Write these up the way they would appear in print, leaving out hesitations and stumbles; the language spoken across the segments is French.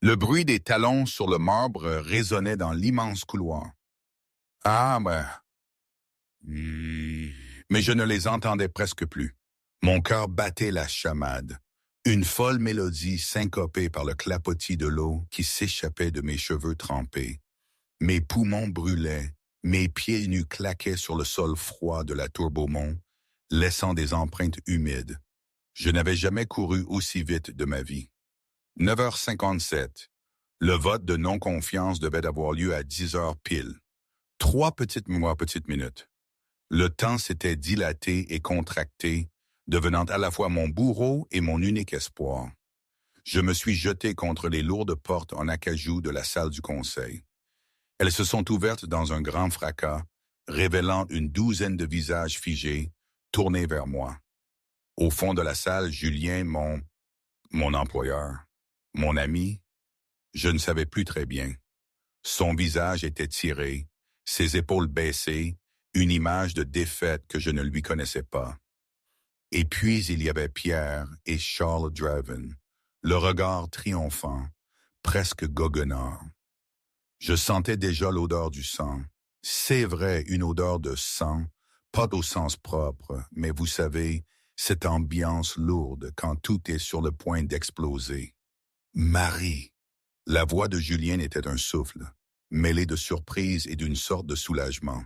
Le bruit des talons sur le marbre résonnait dans l'immense couloir. Ah, ben... Mais je ne les entendais presque plus. Mon cœur battait la chamade. Une folle mélodie syncopée par le clapotis de l'eau qui s'échappait de mes cheveux trempés. Mes poumons brûlaient, mes pieds nus claquaient sur le sol froid de la tour Beaumont, laissant des empreintes humides. Je n'avais jamais couru aussi vite de ma vie. 9h57. Le vote de non-confiance devait avoir lieu à 10h pile. 3 petites minutes. Le temps s'était dilaté et contracté, devenant à la fois mon bourreau et mon unique espoir. Je me suis jeté contre les lourdes portes en acajou de la salle du conseil. Elles se sont ouvertes dans un grand fracas, révélant une douzaine de visages figés, tournés vers moi. Au fond de la salle, Julien, mon employeur, mon ami, je ne savais plus très bien. Son visage était tiré, ses épaules baissées, une image de défaite que je ne lui connaissais pas. Et puis il y avait Pierre et Charles Draven, le regard triomphant, presque goguenard. Je sentais déjà l'odeur du sang. C'est vrai, une odeur de sang, pas au sens propre, mais vous savez, cette ambiance lourde quand tout est sur le point d'exploser. Marie! La voix de Julien était un souffle, mêlé de surprise et d'une sorte de soulagement.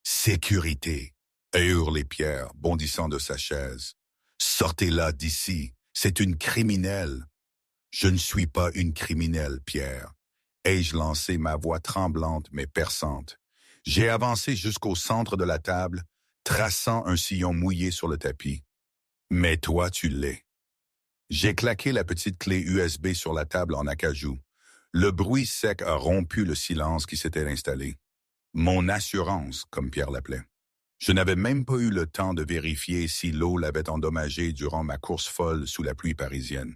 Sécurité! A hurlé Pierre, bondissant de sa chaise. Sortez-la d'ici, c'est une criminelle. Je ne suis pas une criminelle, Pierre. Ai-je lancé ma voix tremblante mais perçante. J'ai avancé jusqu'au centre de la table, traçant un sillon mouillé sur le tapis. Mais toi, tu l'es. J'ai claqué la petite clé USB sur la table en acajou. Le bruit sec a rompu le silence qui s'était installé. Mon assurance, comme Pierre l'appelait. Je n'avais même pas eu le temps de vérifier si l'eau l'avait endommagé durant ma course folle sous la pluie parisienne.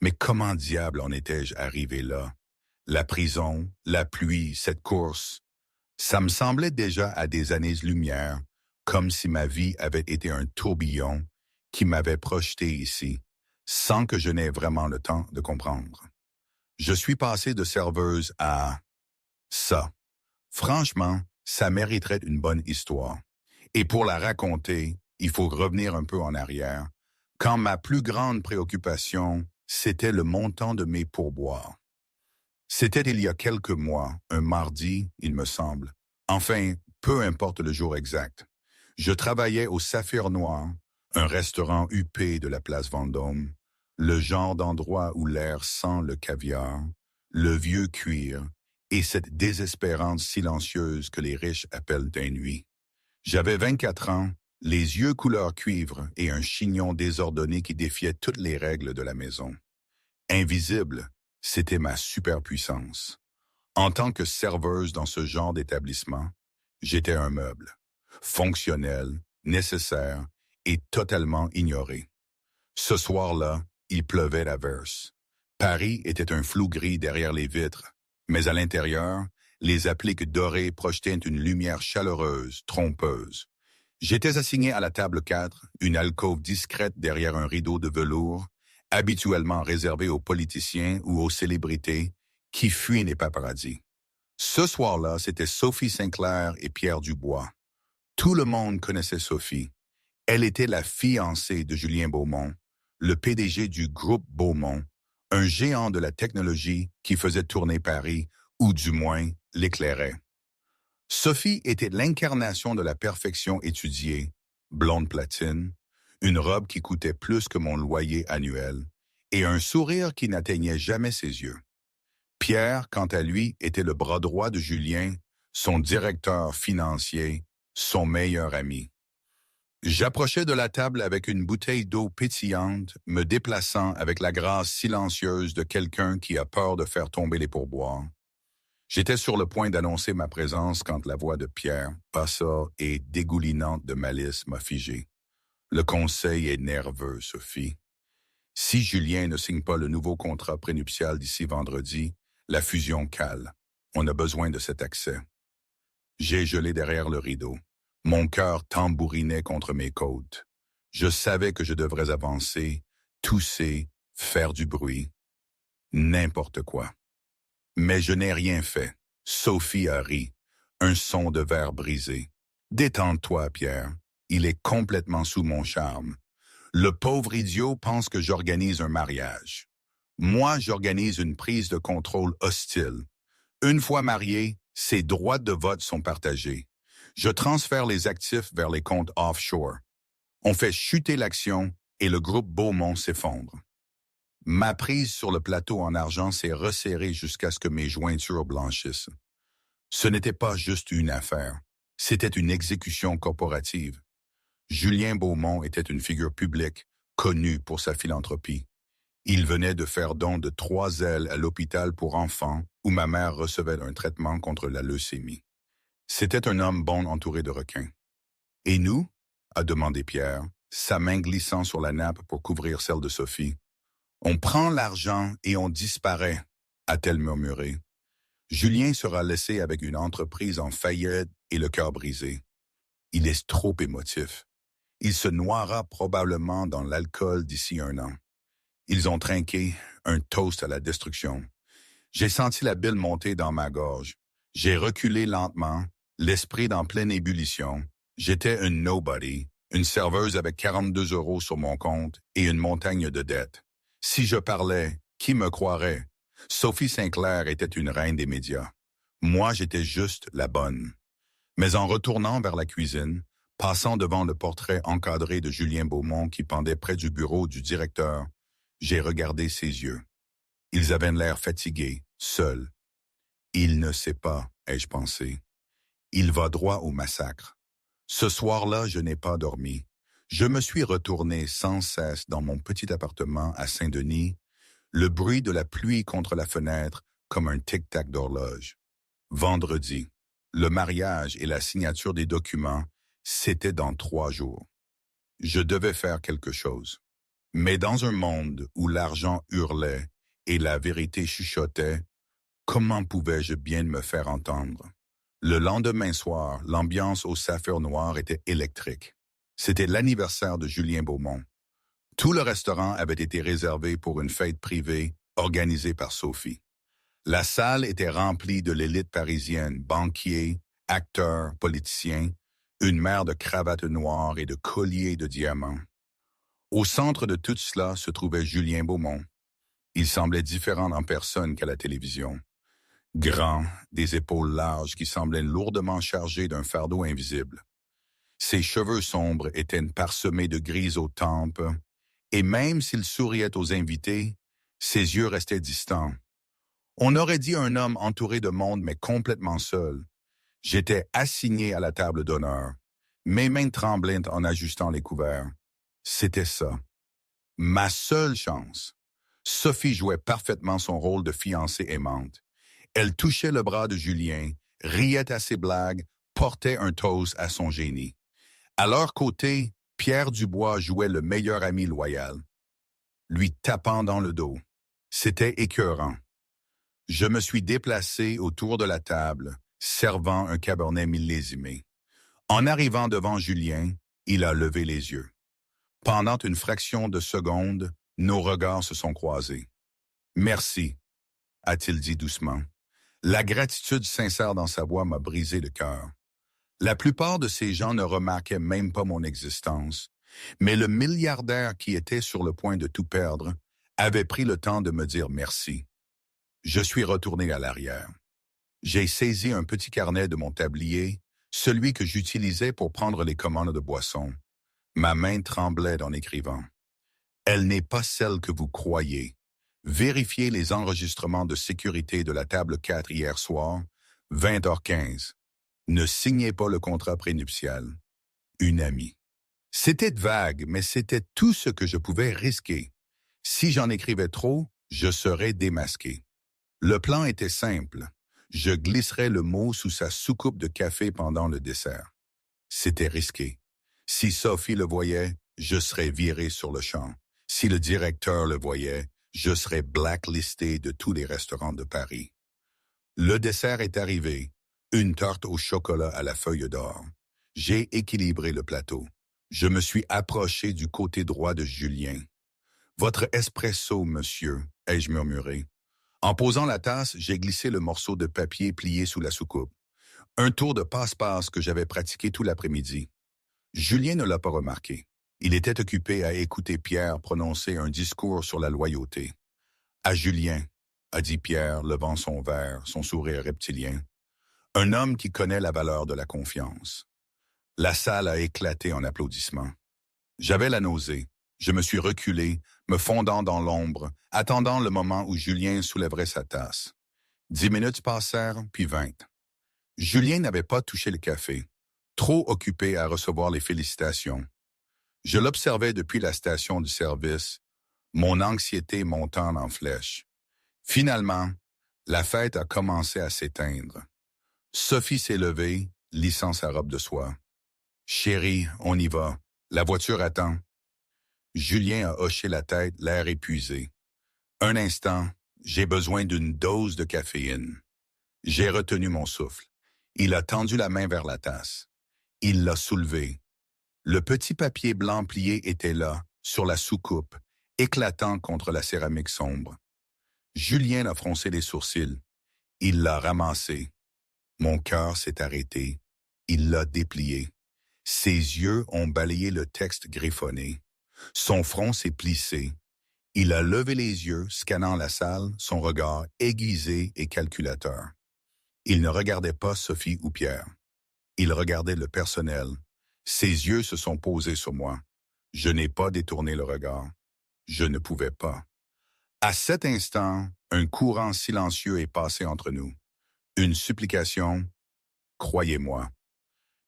Mais comment diable en étais-je arrivé là? La prison, la pluie, cette course. Ça me semblait déjà à des années-lumière, comme si ma vie avait été un tourbillon qui m'avait projeté ici, sans que je n'aie vraiment le temps de comprendre. Je suis passé de serveuse à ça. Franchement, ça mériterait une bonne histoire. Et pour la raconter, il faut revenir un peu en arrière, quand ma plus grande préoccupation, c'était le montant de mes pourboires. C'était il y a quelques mois, un mardi, il me semble. Enfin, peu importe le jour exact. Je travaillais au Saphir Noir, un restaurant huppé de la place Vendôme, le genre d'endroit où l'air sent le caviar, le vieux cuir et cette désespérance silencieuse que les riches appellent un nuit. J'avais 24 ans, les yeux couleur cuivre et un chignon désordonné qui défiait toutes les règles de la maison. Invisible, c'était ma superpuissance. En tant que serveuse dans ce genre d'établissement, j'étais un meuble, fonctionnel, nécessaire et totalement ignoré. Ce soir-là, il pleuvait à verse. Paris était un flou gris derrière les vitres, mais à l'intérieur, les appliques dorées projetaient une lumière chaleureuse, trompeuse. J'étais assigné à la table 4, une alcôve discrète derrière un rideau de velours, habituellement réservé aux politiciens ou aux célébrités qui fuient les paparazzis. Ce soir-là, c'était Sophie Sinclair et Pierre Dubois. Tout le monde connaissait Sophie. Elle était la fiancée de Julien Beaumont, le PDG du groupe Beaumont, un géant de la technologie qui faisait tourner Paris, ou du moins l'éclairait. Sophie était l'incarnation de la perfection étudiée, blonde platine, une robe qui coûtait plus que mon loyer annuel, et un sourire qui n'atteignait jamais ses yeux. Pierre, quant à lui, était le bras droit de Julien, son directeur financier, son meilleur ami. J'approchais de la table avec une bouteille d'eau pétillante, me déplaçant avec la grâce silencieuse de quelqu'un qui a peur de faire tomber les pourboires. J'étais sur le point d'annoncer ma présence quand la voix de Pierre passa et, dégoulinante de malice, m'a figé. Le conseil est nerveux, Sophie. Si Julien ne signe pas le nouveau contrat prénuptial d'ici vendredi, la fusion cale. On a besoin de cet accès. J'ai gelé derrière le rideau. Mon cœur tambourinait contre mes côtes. Je savais que je devrais avancer, tousser, faire du bruit. N'importe quoi. Mais je n'ai rien fait. Sophie a ri. Un son de verre brisé. Détends-toi, Pierre. Il est complètement sous mon charme. Le pauvre idiot pense que j'organise un mariage. Moi, j'organise une prise de contrôle hostile. Une fois marié, ses droits de vote sont partagés. Je transfère les actifs vers les comptes offshore. On fait chuter l'action et le groupe Beaumont s'effondre. Ma prise sur le plateau en argent s'est resserrée jusqu'à ce que mes jointures blanchissent. Ce n'était pas juste une affaire, c'était une exécution corporative. Julien Beaumont était une figure publique, connue pour sa philanthropie. Il venait de faire don de 3 ailes à l'hôpital pour enfants où ma mère recevait un traitement contre la leucémie. C'était un homme bon entouré de requins. « Et nous ?» a demandé Pierre, sa main glissant sur la nappe pour couvrir celle de Sophie. « On prend l'argent et on disparaît », a-t-elle murmuré. Julien sera laissé avec une entreprise en faillite et le cœur brisé. Il est trop émotif. Il se noiera probablement dans l'alcool d'ici 1 an. Ils ont trinqué, un toast à la destruction. J'ai senti la bile monter dans ma gorge. J'ai reculé lentement, l'esprit en pleine ébullition. J'étais une nobody, une serveuse avec 42 € sur mon compte et une montagne de dettes. Si je parlais, qui me croirait? Sophie Sinclair était une reine des médias. Moi, j'étais juste la bonne. Mais en retournant vers la cuisine, passant devant le portrait encadré de Julien Beaumont qui pendait près du bureau du directeur, j'ai regardé ses yeux. Ils avaient l'air fatigués, seuls. Il ne sait pas, ai-je pensé. Il va droit au massacre. Ce soir-là, je n'ai pas dormi. Je me suis retourné sans cesse dans mon petit appartement à Saint-Denis, le bruit de la pluie contre la fenêtre comme un tic-tac d'horloge. Vendredi, le mariage et la signature des documents, c'était dans 3 jours. Je devais faire quelque chose. Mais dans un monde où l'argent hurlait et la vérité chuchotait, comment pouvais-je bien me faire entendre? Le lendemain soir, l'ambiance au Saphir Noir était électrique. C'était l'anniversaire de Julien Beaumont. Tout le restaurant avait été réservé pour une fête privée organisée par Sophie. La salle était remplie de l'élite parisienne, banquiers, acteurs, politiciens, une mer de cravates noires et de colliers de diamants. Au centre de tout cela se trouvait Julien Beaumont. Il semblait différent en personne qu'à la télévision. Grand, des épaules larges qui semblaient lourdement chargées d'un fardeau invisible. Ses cheveux sombres étaient parsemés de gris aux tempes, et même s'il souriait aux invités, ses yeux restaient distants. On aurait dit un homme entouré de monde mais complètement seul. J'étais assigné à la table d'honneur, mes mains tremblantes en ajustant les couverts. C'était ça. Ma seule chance. Sophie jouait parfaitement son rôle de fiancée aimante. Elle touchait le bras de Julien, riait à ses blagues, portait un toast à son génie. À leur côté, Pierre Dubois jouait le meilleur ami loyal, lui tapant dans le dos. C'était écœurant. Je me suis déplacé autour de la table, servant un cabernet millésimé. En arrivant devant Julien, il a levé les yeux. Pendant une fraction de seconde, nos regards se sont croisés. « Merci », a-t-il dit doucement. La gratitude sincère dans sa voix m'a brisé le cœur. La plupart de ces gens ne remarquaient même pas mon existence, mais le milliardaire qui était sur le point de tout perdre avait pris le temps de me dire merci. Je suis retourné à l'arrière. J'ai saisi un petit carnet de mon tablier, celui que j'utilisais pour prendre les commandes de boissons. Ma main tremblait en écrivant. « Elle n'est pas celle que vous croyez. Vérifiez les enregistrements de sécurité de la table 4 hier soir, 20h15. Ne signez pas le contrat prénuptial. Une amie. » C'était vague, mais c'était tout ce que je pouvais risquer. Si j'en écrivais trop, je serais démasqué. Le plan était simple. Je glisserais le mot sous sa soucoupe de café pendant le dessert. C'était risqué. Si Sophie le voyait, je serais viré sur le champ. Si le directeur le voyait, je serais blacklisté de tous les restaurants de Paris. Le dessert est arrivé, une tarte au chocolat à la feuille d'or. J'ai équilibré le plateau. Je me suis approché du côté droit de Julien. « Votre espresso, monsieur », ai-je murmuré. En posant la tasse, j'ai glissé le morceau de papier plié sous la soucoupe. Un tour de passe-passe que j'avais pratiqué tout l'après-midi. Julien ne l'a pas remarqué. Il était occupé à écouter Pierre prononcer un discours sur la loyauté. À Julien, a dit Pierre, levant son verre, son sourire reptilien. Un homme qui connaît la valeur de la confiance. La salle a éclaté en applaudissements. J'avais la nausée. Je me suis reculé, me fondant dans l'ombre, attendant le moment où Julien soulèverait sa tasse. 10 minutes passèrent, puis 20. Julien n'avait pas touché le café, trop occupé à recevoir les félicitations. Je l'observais depuis la station du service, mon anxiété montant en flèche. Finalement, la fête a commencé à s'éteindre. Sophie s'est levée, lissant sa robe de soie. « Chérie, on y va. La voiture attend. » Julien a hoché la tête, l'air épuisé. Un instant, j'ai besoin d'une dose de caféine. J'ai retenu mon souffle. Il a tendu la main vers la tasse. Il l'a soulevée. Le petit papier blanc plié était là, sur la soucoupe, éclatant contre la céramique sombre. Julien a froncé les sourcils. Il l'a ramassé. Mon cœur s'est arrêté. Il l'a déplié. Ses yeux ont balayé le texte griffonné. Son front s'est plissé. Il a levé les yeux, scannant la salle, son regard aiguisé et calculateur. Il ne regardait pas Sophie ou Pierre. Il regardait le personnel. Ses yeux se sont posés sur moi. Je n'ai pas détourné le regard. Je ne pouvais pas. À cet instant, un courant silencieux est passé entre nous. Une supplication, croyez-moi.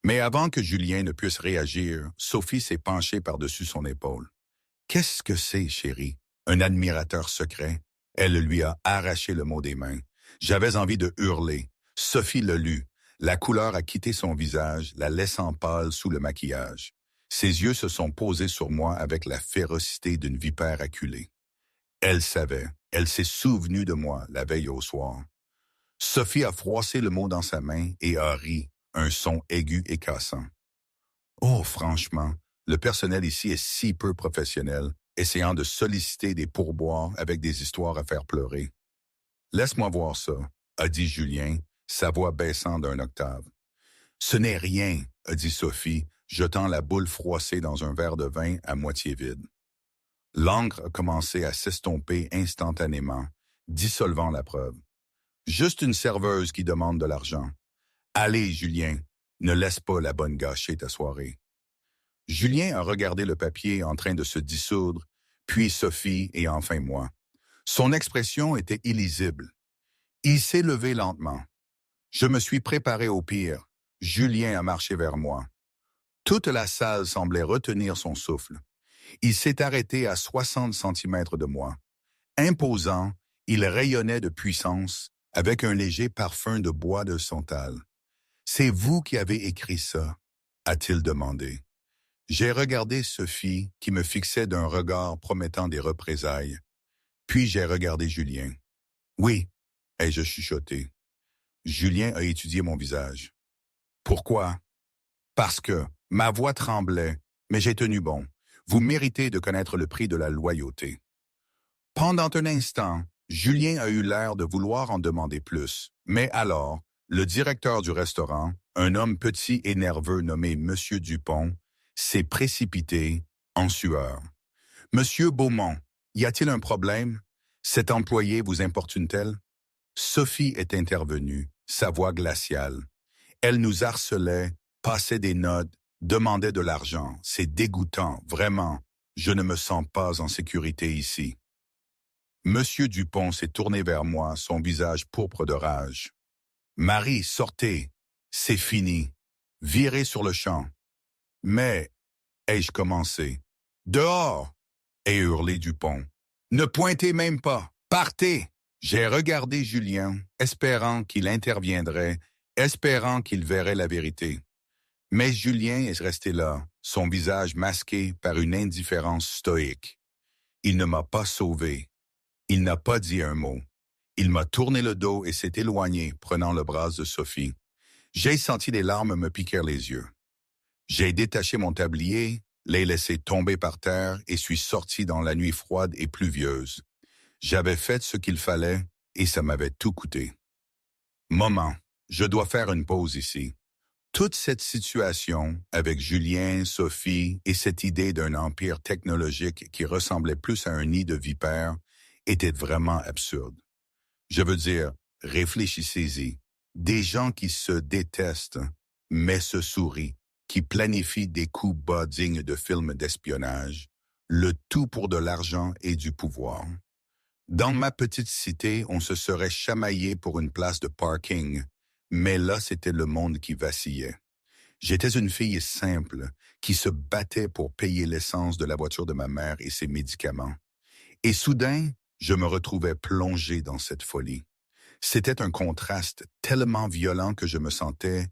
Mais avant que Julien ne puisse réagir, Sophie s'est penchée par-dessus son épaule. « Qu'est-ce que c'est, chérie? Un admirateur secret? » Elle lui a arraché le mot des mains. J'avais envie de hurler. Sophie le lut. La couleur a quitté son visage, la laissant pâle sous le maquillage. Ses yeux se sont posés sur moi avec la férocité d'une vipère acculée. Elle savait, elle s'est souvenue de moi la veille au soir. Sophie a froissé le mot dans sa main et a ri, un son aigu et cassant. Oh, franchement, le personnel ici est si peu professionnel, essayant de solliciter des pourboires avec des histoires à faire pleurer. « Laisse-moi voir ça », a dit Julien, sa voix baissant d'un octave. « Ce n'est rien », a dit Sophie, jetant la boule froissée dans un verre de vin à moitié vide. L'encre a commencé à s'estomper instantanément, dissolvant la preuve. Juste une serveuse qui demande de l'argent. Allez, Julien, ne laisse pas la bonne gâcher ta soirée. Julien a regardé le papier en train de se dissoudre, puis Sophie et enfin moi. Son expression était illisible. Il s'est levé lentement. Je me suis préparé au pire. Julien a marché vers moi. Toute la salle semblait retenir son souffle. Il s'est arrêté à 60 centimètres de moi. Imposant, il rayonnait de puissance, avec un léger parfum de bois de santal. « C'est vous qui avez écrit ça ?» a-t-il demandé. J'ai regardé Sophie, qui me fixait d'un regard promettant des représailles. Puis j'ai regardé Julien. « Oui », ai-je chuchoté. Julien a étudié mon visage. « Pourquoi ?»« Parce que ma voix tremblait, mais j'ai tenu bon. Vous méritez de connaître le prix de la loyauté. » Pendant un instant, Julien a eu l'air de vouloir en demander plus. Mais alors, le directeur du restaurant, un homme petit et nerveux nommé Monsieur Dupont, s'est précipité en sueur. « Monsieur Beaumont, y a-t-il un problème? Cet employé vous importune-t-elle? » Sophie est intervenue, sa voix glaciale. Elle nous harcelait, passait des notes, demandait de l'argent. C'est dégoûtant, vraiment. Je ne me sens pas en sécurité ici. Monsieur Dupont s'est tourné vers moi, son visage pourpre de rage. « Marie, sortez. C'est fini. Virez sur le champ. »« Mais, ai-je commencé. « Dehors !» ait hurlé Dupont. « Ne pointez même pas. Partez !» J'ai regardé Julien, espérant qu'il interviendrait, espérant qu'il verrait la vérité. Mais Julien est resté là, son visage masqué par une indifférence stoïque. Il ne m'a pas sauvé. Il n'a pas dit un mot. Il m'a tourné le dos et s'est éloigné, prenant le bras de Sophie. J'ai senti des larmes me piquer les yeux. J'ai détaché mon tablier, l'ai laissé tomber par terre et suis sorti dans la nuit froide et pluvieuse. J'avais fait ce qu'il fallait, et ça m'avait tout coûté. Moment, je dois faire une pause ici. Toute cette situation avec Julien, Sophie et cette idée d'un empire technologique qui ressemblait plus à un nid de vipères était vraiment absurde. Je veux dire, réfléchissez-y. Des gens qui se détestent, mais se sourient, qui planifient des coups bas dignes de films d'espionnage, le tout pour de l'argent et du pouvoir. Dans ma petite cité, on se serait chamaillé pour une place de parking, mais là, c'était le monde qui vacillait. J'étais une fille simple qui se battait pour payer l'essence de la voiture de ma mère et ses médicaments. Et soudain, je me retrouvais plongé dans cette folie. C'était un contraste tellement violent que je me sentais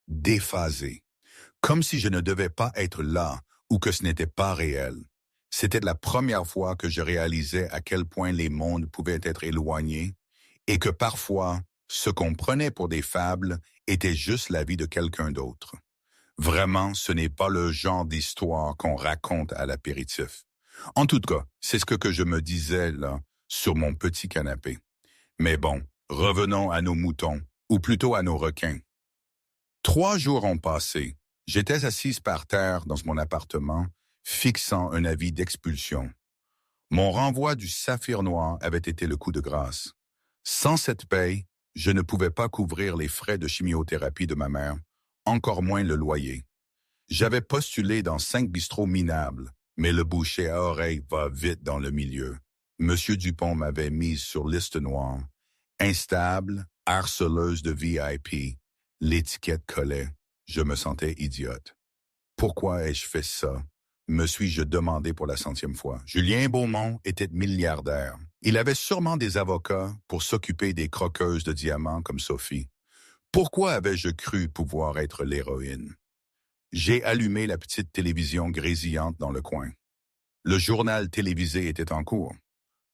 déphasé, comme si je ne devais pas être là ou que ce n'était pas réel. C'était la première fois que je réalisais à quel point les mondes pouvaient être éloignés et que parfois, ce qu'on prenait pour des fables était juste la vie de quelqu'un d'autre. Vraiment, ce n'est pas le genre d'histoire qu'on raconte à l'apéritif. En tout cas, c'est ce que je me disais là, sur mon petit canapé. Mais bon, revenons à nos moutons, ou plutôt à nos requins. 3 jours ont passé. J'étais assise par terre dans mon appartement, fixant un avis d'expulsion. Mon renvoi du saphir noir avait été le coup de grâce. Sans cette paye, je ne pouvais pas couvrir les frais de chimiothérapie de ma mère, encore moins le loyer. J'avais postulé dans 5 bistrots minables, mais le boucher à oreille va vite dans le milieu. Monsieur Dupont m'avait mise sur liste noire. Instable, harceleuse de VIP, l'étiquette collait. Je me sentais idiote. Pourquoi ai-je fait ça? Me suis-je demandé pour la 100e fois. Julien Beaumont était milliardaire. Il avait sûrement des avocats pour s'occuper des croqueuses de diamants comme Sophie. Pourquoi avais-je cru pouvoir être l'héroïne? J'ai allumé la petite télévision grésillante dans le coin. Le journal télévisé était en cours.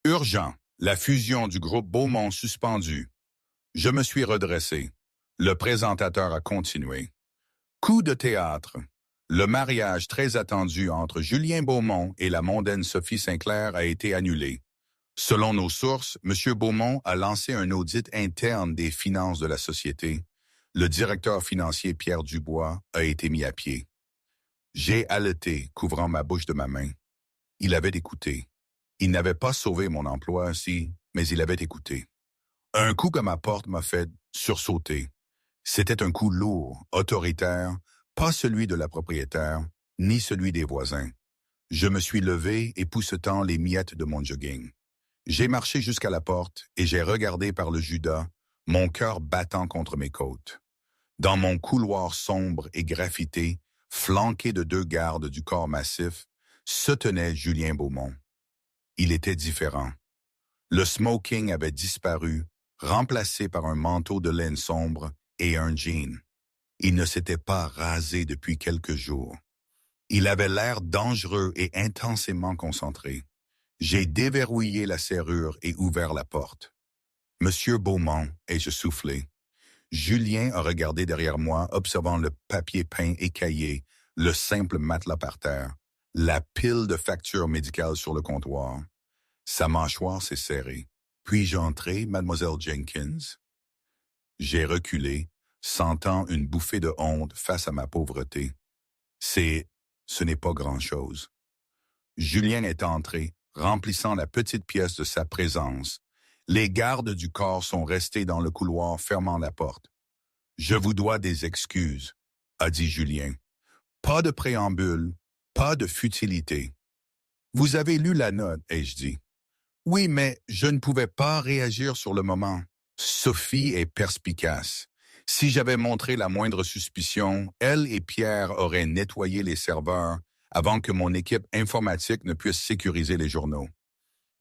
Urgent, la fusion du groupe Beaumont suspendue. Je me suis redressé. Le présentateur a continué. Coup de théâtre. Le mariage très attendu entre Julien Beaumont et la mondaine Sophie Sinclair a été annulé. Selon nos sources, M. Beaumont a lancé un audit interne des finances de la société. Le directeur financier Pierre Dubois a été mis à pied. J'ai haleté, couvrant ma bouche de ma main. Il avait écouté. Il n'avait pas sauvé mon emploi, si, mais il avait écouté. Un coup à ma porte m'a fait sursauter. C'était un coup lourd, autoritaire, pas celui de la propriétaire, ni celui des voisins. Je me suis levé, époussetant les miettes de mon jogging. J'ai marché jusqu'à la porte et j'ai regardé par le Judas, mon cœur battant contre mes côtes. Dans mon couloir sombre et graffité, flanqué de 2 gardes du corps massif, se tenait Julien Beaumont. Il était différent. Le smoking avait disparu, remplacé par un manteau de laine sombre et un jean. Il ne s'était pas rasé depuis quelques jours. Il avait l'air dangereux et intensément concentré. J'ai déverrouillé la serrure et ouvert la porte. « Monsieur Beaumont » ai-je soufflé. Julien a regardé derrière moi, observant le papier peint écaillé, le simple matelas par terre, la pile de factures médicales sur le comptoir. Sa mâchoire s'est serrée. « Puis-je entrer, mademoiselle Jenkins? » J'ai reculé, sentant une bouffée de honte face à ma pauvreté. Ce n'est pas grand-chose. Julien est entré, remplissant la petite pièce de sa présence. Les gardes du corps sont restés dans le couloir, fermant la porte. « Je vous dois des excuses, » a dit Julien. « Pas de préambule, pas de futilité. »« Vous avez lu la note, » ai-je dit. « Oui, mais je ne pouvais pas réagir sur le moment. » Sophie est perspicace. Si j'avais montré la moindre suspicion, elle et Pierre auraient nettoyé les serveurs avant que mon équipe informatique ne puisse sécuriser les journaux.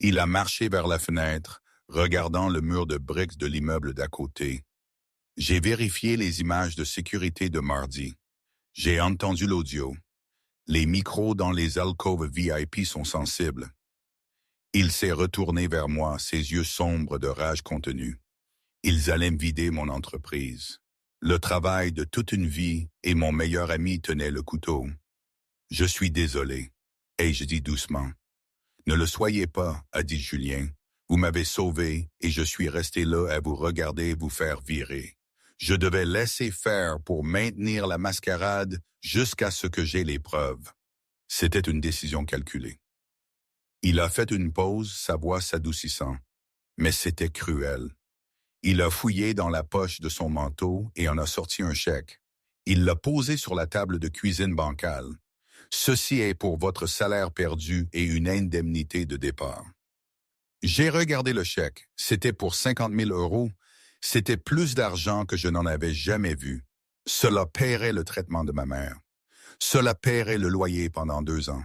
Il a marché vers la fenêtre, regardant le mur de briques de l'immeuble d'à côté. J'ai vérifié les images de sécurité de mardi. J'ai entendu l'audio. Les micros dans les alcôves VIP sont sensibles. Il s'est retourné vers moi, ses yeux sombres de rage contenue. Ils allaient me vider mon entreprise. Le travail de toute une vie et mon meilleur ami tenaient le couteau. « Je suis désolé, ai-je dit doucement. « Ne le soyez pas, a dit Julien. Vous m'avez sauvé et je suis resté là à vous regarder vous faire virer. Je devais laisser faire pour maintenir la mascarade jusqu'à ce que j'aie les preuves. C'était une décision calculée. Il a fait une pause, sa voix s'adoucissant. Mais c'était cruel. Il a fouillé dans la poche de son manteau et en a sorti un chèque. Il l'a posé sur la table de cuisine bancale. Ceci est pour votre salaire perdu et une indemnité de départ. J'ai regardé le chèque. C'était pour 50 000 €. C'était plus d'argent que je n'en avais jamais vu. Cela paierait le traitement de ma mère. Cela paierait le loyer pendant 2 ans.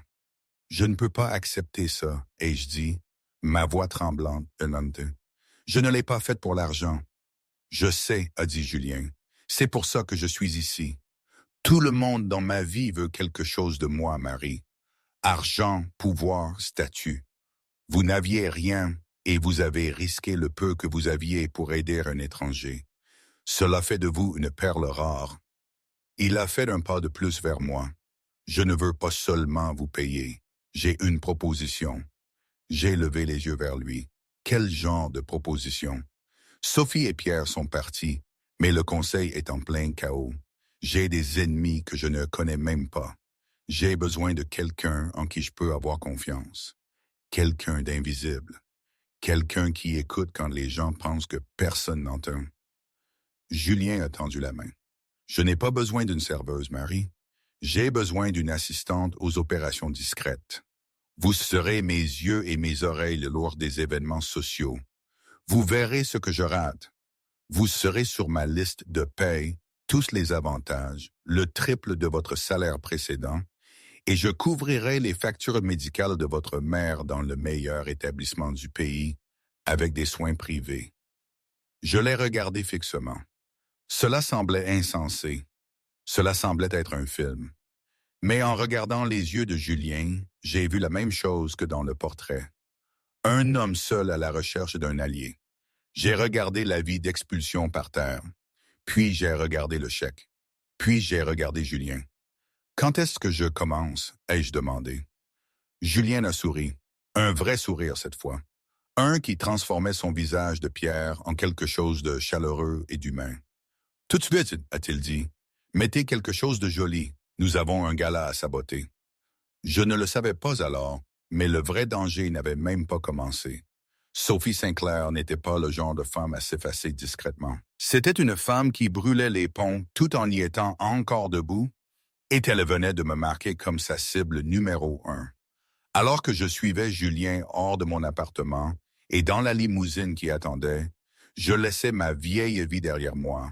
Je ne peux pas accepter ça, ai-je dit, ma voix tremblante, Benante. Je ne l'ai pas faite pour l'argent. Je sais, a dit Julien. C'est pour ça que je suis ici. Tout le monde dans ma vie veut quelque chose de moi, Marie. Argent, pouvoir, statut. Vous n'aviez rien et vous avez risqué le peu que vous aviez pour aider un étranger. Cela fait de vous une perle rare. Il a fait un pas de plus vers moi. Je ne veux pas seulement vous payer. J'ai une proposition. J'ai levé les yeux vers lui. Quel genre de proposition? Sophie et Pierre sont partis, mais le conseil est en plein chaos. J'ai des ennemis que je ne connais même pas. J'ai besoin de quelqu'un en qui je peux avoir confiance. Quelqu'un d'invisible. Quelqu'un qui écoute quand les gens pensent que personne n'entend. Julien a tendu la main. Je n'ai pas besoin d'une serveuse, Marie. J'ai besoin d'une assistante aux opérations discrètes. Vous serez mes yeux et mes oreilles lors des événements sociaux. Vous verrez ce que je rate. Vous serez sur ma liste de paye, tous les avantages, le triple de votre salaire précédent, et je couvrirai les factures médicales de votre mère dans le meilleur établissement du pays, avec des soins privés. Je l'ai regardé fixement. Cela semblait insensé. Cela semblait être un film. Mais en regardant les yeux de Julien, j'ai vu la même chose que dans le portrait. Un homme seul à la recherche d'un allié. J'ai regardé l'avis d'expulsion par terre. Puis j'ai regardé le chèque. Puis j'ai regardé Julien. Quand est-ce que je commence? Ai-je demandé. Julien a souri. Un vrai sourire cette fois. Un qui transformait son visage de pierre en quelque chose de chaleureux et d'humain. Tout de suite, a-t-il dit. Mettez quelque chose de joli. Nous avons un gala à saboter. Je ne le savais pas alors, mais le vrai danger n'avait même pas commencé. Sophie Sinclair n'était pas le genre de femme à s'effacer discrètement. C'était une femme qui brûlait les ponts tout en y étant encore debout, et elle venait de me marquer comme sa cible numéro 1. Alors que je suivais Julien hors de mon appartement et dans la limousine qui attendait, je laissais ma vieille vie derrière moi.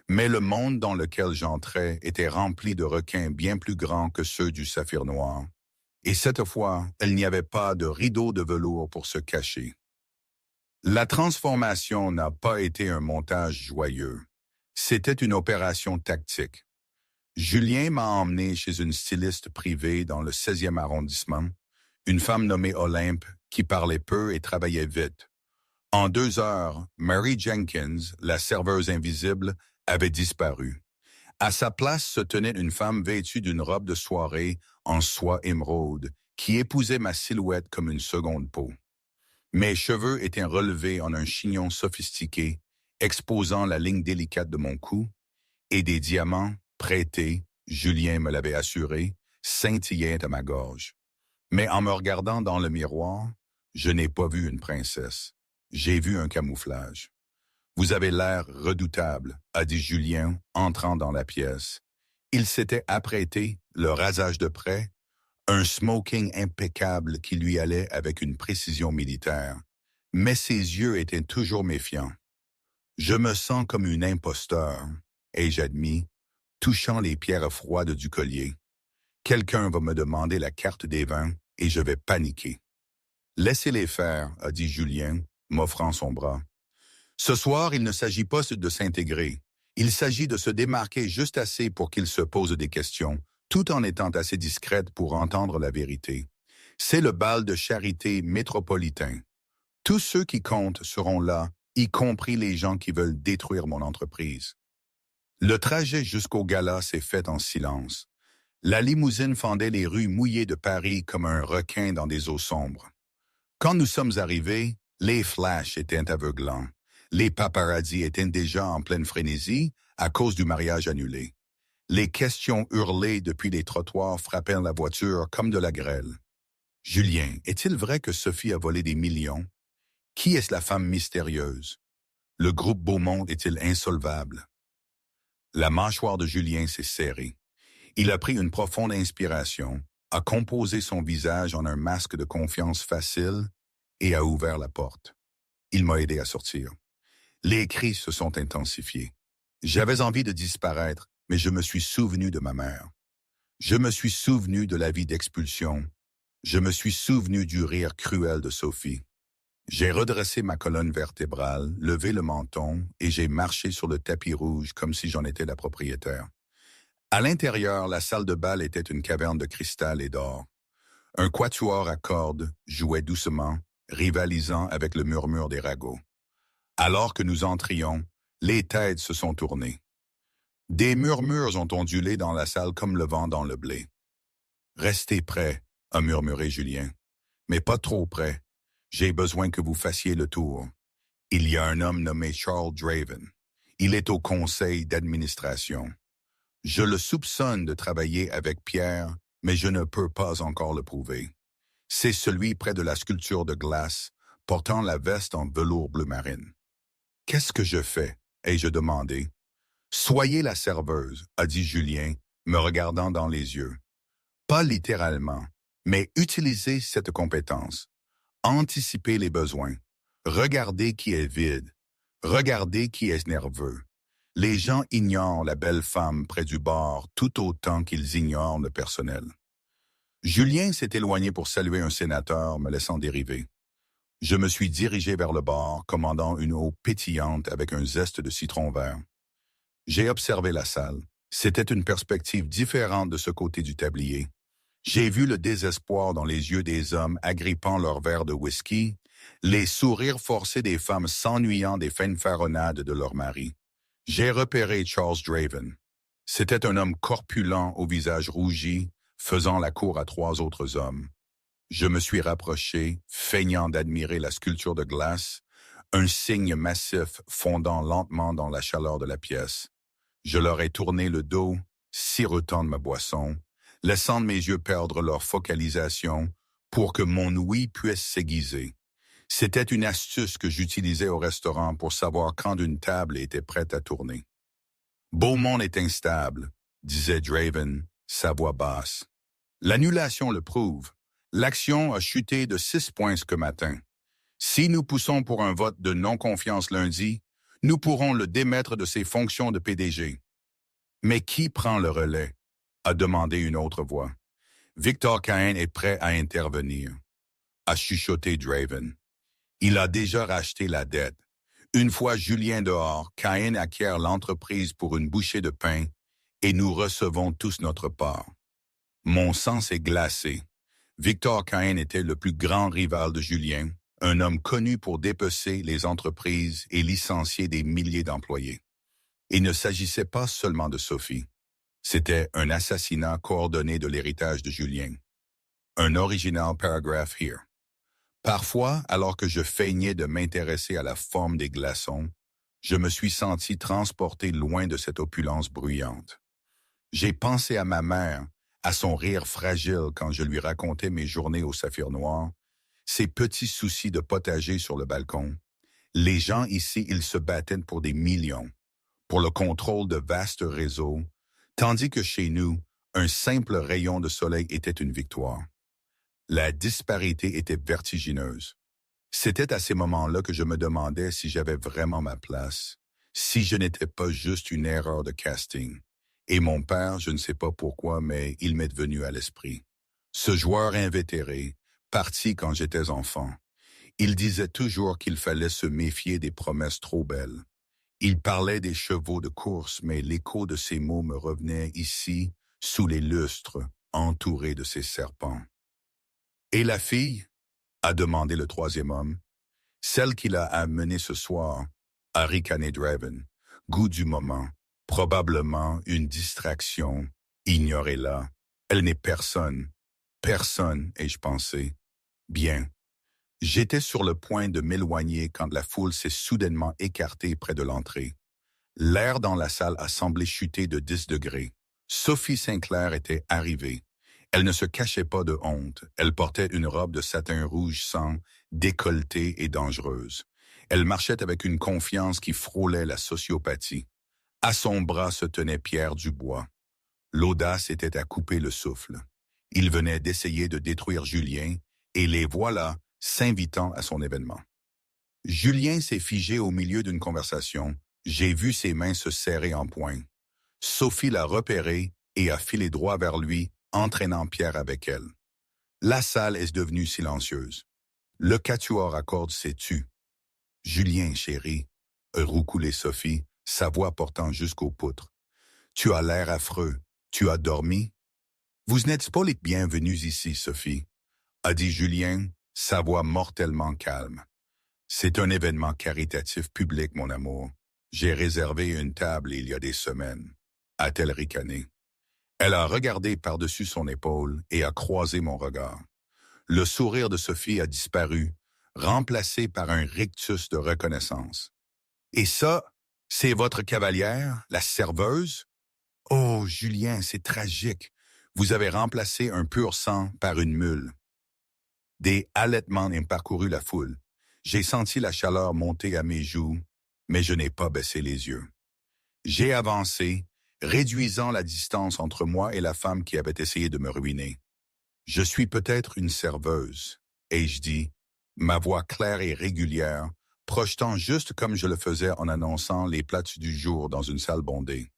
Mais le monde dans lequel j'entrais était rempli de requins bien plus grands que ceux du Saphir Noir. Et cette fois, il n'y avait pas de rideau de velours pour se cacher. La transformation n'a pas été un montage joyeux. C'était une opération tactique. Julien m'a emmené chez une styliste privée dans le 16e arrondissement, une femme nommée Olympe qui parlait peu et travaillait vite. En 2 heures, Mary Jenkins, la serveuse invisible, avait disparu. À sa place se tenait une femme vêtue d'une robe de soirée en soie émeraude qui épousait ma silhouette comme une seconde peau. Mes cheveux étaient relevés en un chignon sophistiqué, exposant la ligne délicate de mon cou, et des diamants, prêtés, Julien me l'avait assuré, scintillaient à ma gorge. Mais en me regardant dans le miroir, je n'ai pas vu une princesse. J'ai vu un camouflage. Vous avez l'air redoutable, a dit Julien, entrant dans la pièce. Il s'était apprêté, le rasage de près, un smoking impeccable qui lui allait avec une précision militaire. Mais ses yeux étaient toujours méfiants. Je me sens comme une imposteur, ai-je admis, touchant les pierres froides du collier. Quelqu'un va me demander la carte des vins et je vais paniquer. Laissez-les faire, a dit Julien, m'offrant son bras. Ce soir, il ne s'agit pas de s'intégrer. Il s'agit de se démarquer juste assez pour qu'il se pose des questions, tout en étant assez discrète pour entendre la vérité. C'est le bal de charité métropolitain. Tous ceux qui comptent seront là, y compris les gens qui veulent détruire mon entreprise. Le trajet jusqu'au gala s'est fait en silence. La limousine fendait les rues mouillées de Paris comme un requin dans des eaux sombres. Quand nous sommes arrivés, Les flashs étaient aveuglants. Les paparazzis étaient déjà en pleine frénésie à cause du mariage annulé. Les questions hurlées depuis les trottoirs frappaient la voiture comme de la grêle. Julien, est-il vrai que Sophie a volé des millions? Qui est la femme mystérieuse? Le groupe Beaumont est-il insolvable? La mâchoire de Julien s'est serrée. Il a pris une profonde inspiration, a composé son visage en un masque de confiance facile et a ouvert la porte. Il m'a aidé à sortir. Les cris se sont intensifiés. J'avais envie de disparaître, mais je me suis souvenu de ma mère. Je me suis souvenu de l'avis d'expulsion. Je me suis souvenu du rire cruel de Sophie. J'ai redressé ma colonne vertébrale, levé le menton et j'ai marché sur le tapis rouge comme si j'en étais la propriétaire. À l'intérieur, la salle de bal était une caverne de cristal et d'or. Un quatuor à cordes jouait doucement, rivalisant avec le murmure des ragots. Alors que nous entrions, les têtes se sont tournées. Des murmures ont ondulé dans la salle comme le vent dans le blé. « Restez prêts », a murmuré Julien. « Mais pas trop près. J'ai besoin que vous fassiez le tour. Il y a un homme nommé Charles Draven. Il est au conseil d'administration. Je le soupçonne de travailler avec Pierre, mais je ne peux pas encore le prouver. C'est celui près de la sculpture de glace, portant la veste en velours bleu marine. « Qu'est-ce que je fais ?» ai-je demandé. « Soyez la serveuse », a dit Julien, me regardant dans les yeux. Pas littéralement, mais utilisez cette compétence. Anticipez les besoins. Regardez qui est vide. Regardez qui est nerveux. Les gens ignorent la belle femme près du bar tout autant qu'ils ignorent le personnel. Julien s'est éloigné pour saluer un sénateur, me laissant dériver. Je me suis dirigé vers le bar, commandant une eau pétillante avec un zeste de citron vert. J'ai observé la salle. C'était une perspective différente de ce côté du tablier. J'ai vu le désespoir dans les yeux des hommes agrippant leur verre de whisky, les sourires forcés des femmes s'ennuyant des fanfaronnades de leur mari. J'ai repéré Charles Draven. C'était un homme corpulent au visage rougi, faisant la cour à 3 autres hommes. Je me suis rapproché, feignant d'admirer la sculpture de glace, un cygne massif fondant lentement dans la chaleur de la pièce. Je leur ai tourné le dos, sirotant de ma boisson, laissant mes yeux perdre leur focalisation pour que mon ouïe puisse s'aiguiser. C'était une astuce que j'utilisais au restaurant pour savoir quand une table était prête à tourner. « Beaumont est instable », disait Draven, sa voix basse. « L'annulation le prouve. L'action a chuté de 6 points ce matin. Si nous poussons pour un vote de non-confiance lundi, nous pourrons le démettre de ses fonctions de PDG. » « Mais qui prend le relais ?» a demandé une autre voix. « Victor Cahen est prêt à intervenir », a chuchoté Draven. Il a déjà racheté la dette. Une fois Julien dehors, Cahen acquiert l'entreprise pour une bouchée de pain et nous recevons tous notre part. Mon sang s'est glacé. Victor Cahen était le plus grand rival de Julien, un homme connu pour dépecer les entreprises et licencier des milliers d'employés. Il ne s'agissait pas seulement de Sophie. C'était un assassinat coordonné de l'héritage de Julien. Un original paragraph here. Parfois, alors que je feignais de m'intéresser à la forme des glaçons, je me suis senti transporté loin de cette opulence bruyante. J'ai pensé à ma mère, à son rire fragile quand je lui racontais mes journées au Saphir Noir, ses petits soucis de potager sur le balcon. Les gens ici, ils se battaient pour des millions, pour le contrôle de vastes réseaux, tandis que chez nous, un simple rayon de soleil était une victoire. La disparité était vertigineuse. C'était à ces moments-là que je me demandais si j'avais vraiment ma place, si je n'étais pas juste une erreur de casting. Et mon père, je ne sais pas pourquoi, mais il m'est venu à l'esprit. Ce joueur invétéré, parti quand j'étais enfant, il disait toujours qu'il fallait se méfier des promesses trop belles. Il parlait des chevaux de course, mais l'écho de ses mots me revenait ici, sous les lustres, entouré de ces serpents. « Et la fille ?» a demandé le troisième homme. « Celle qu'il a amenée ce soir, » a ricané Draven. « Goût du moment, probablement une distraction, ignorez-la. Elle n'est personne. Personne, ai-je pensé. Bien. J'étais sur le point de m'éloigner quand la foule s'est soudainement écartée près de l'entrée. L'air dans la salle a semblé chuter de 10 degrés. Sophie Sinclair était arrivée. Elle ne se cachait pas de honte. Elle portait une robe de satin rouge sang, décolletée et dangereuse. Elle marchait avec une confiance qui frôlait la sociopathie. À son bras se tenait Pierre Dubois. L'audace était à couper le souffle. Il venait d'essayer de détruire Julien, et les voilà s'invitant à son événement. Julien s'est figé au milieu d'une conversation. J'ai vu ses mains se serrer en poing. Sophie l'a repéré et a filé droit vers lui, entraînant Pierre avec elle. La salle est devenue silencieuse. Le quatuor à cordes s'est tu. Julien, chéri, a roucoulé Sophie, sa voix portant jusqu'aux poutres. Tu as l'air affreux. Tu as dormi? Vous n'êtes pas les bienvenus ici, Sophie, a dit Julien, sa voix mortellement calme. C'est un événement caritatif public, mon amour. J'ai réservé une table il y a des semaines, a-t-elle ricané. Elle a regardé par-dessus son épaule et a croisé mon regard. Le sourire de Sophie a disparu, remplacé par un rictus de reconnaissance. Et ça, c'est votre cavalière, la serveuse? Oh, Julien, c'est tragique. Vous avez remplacé un pur sang par une mule. Des halètements ont parcouru la foule. J'ai senti la chaleur monter à mes joues, mais je n'ai pas baissé les yeux. J'ai avancé, réduisant la distance entre moi et la femme qui avait essayé de me ruiner. Je suis peut-être une serveuse, ai-je dit, ma voix claire et régulière, projetant juste comme je le faisais en annonçant les plats du jour dans une salle bondée.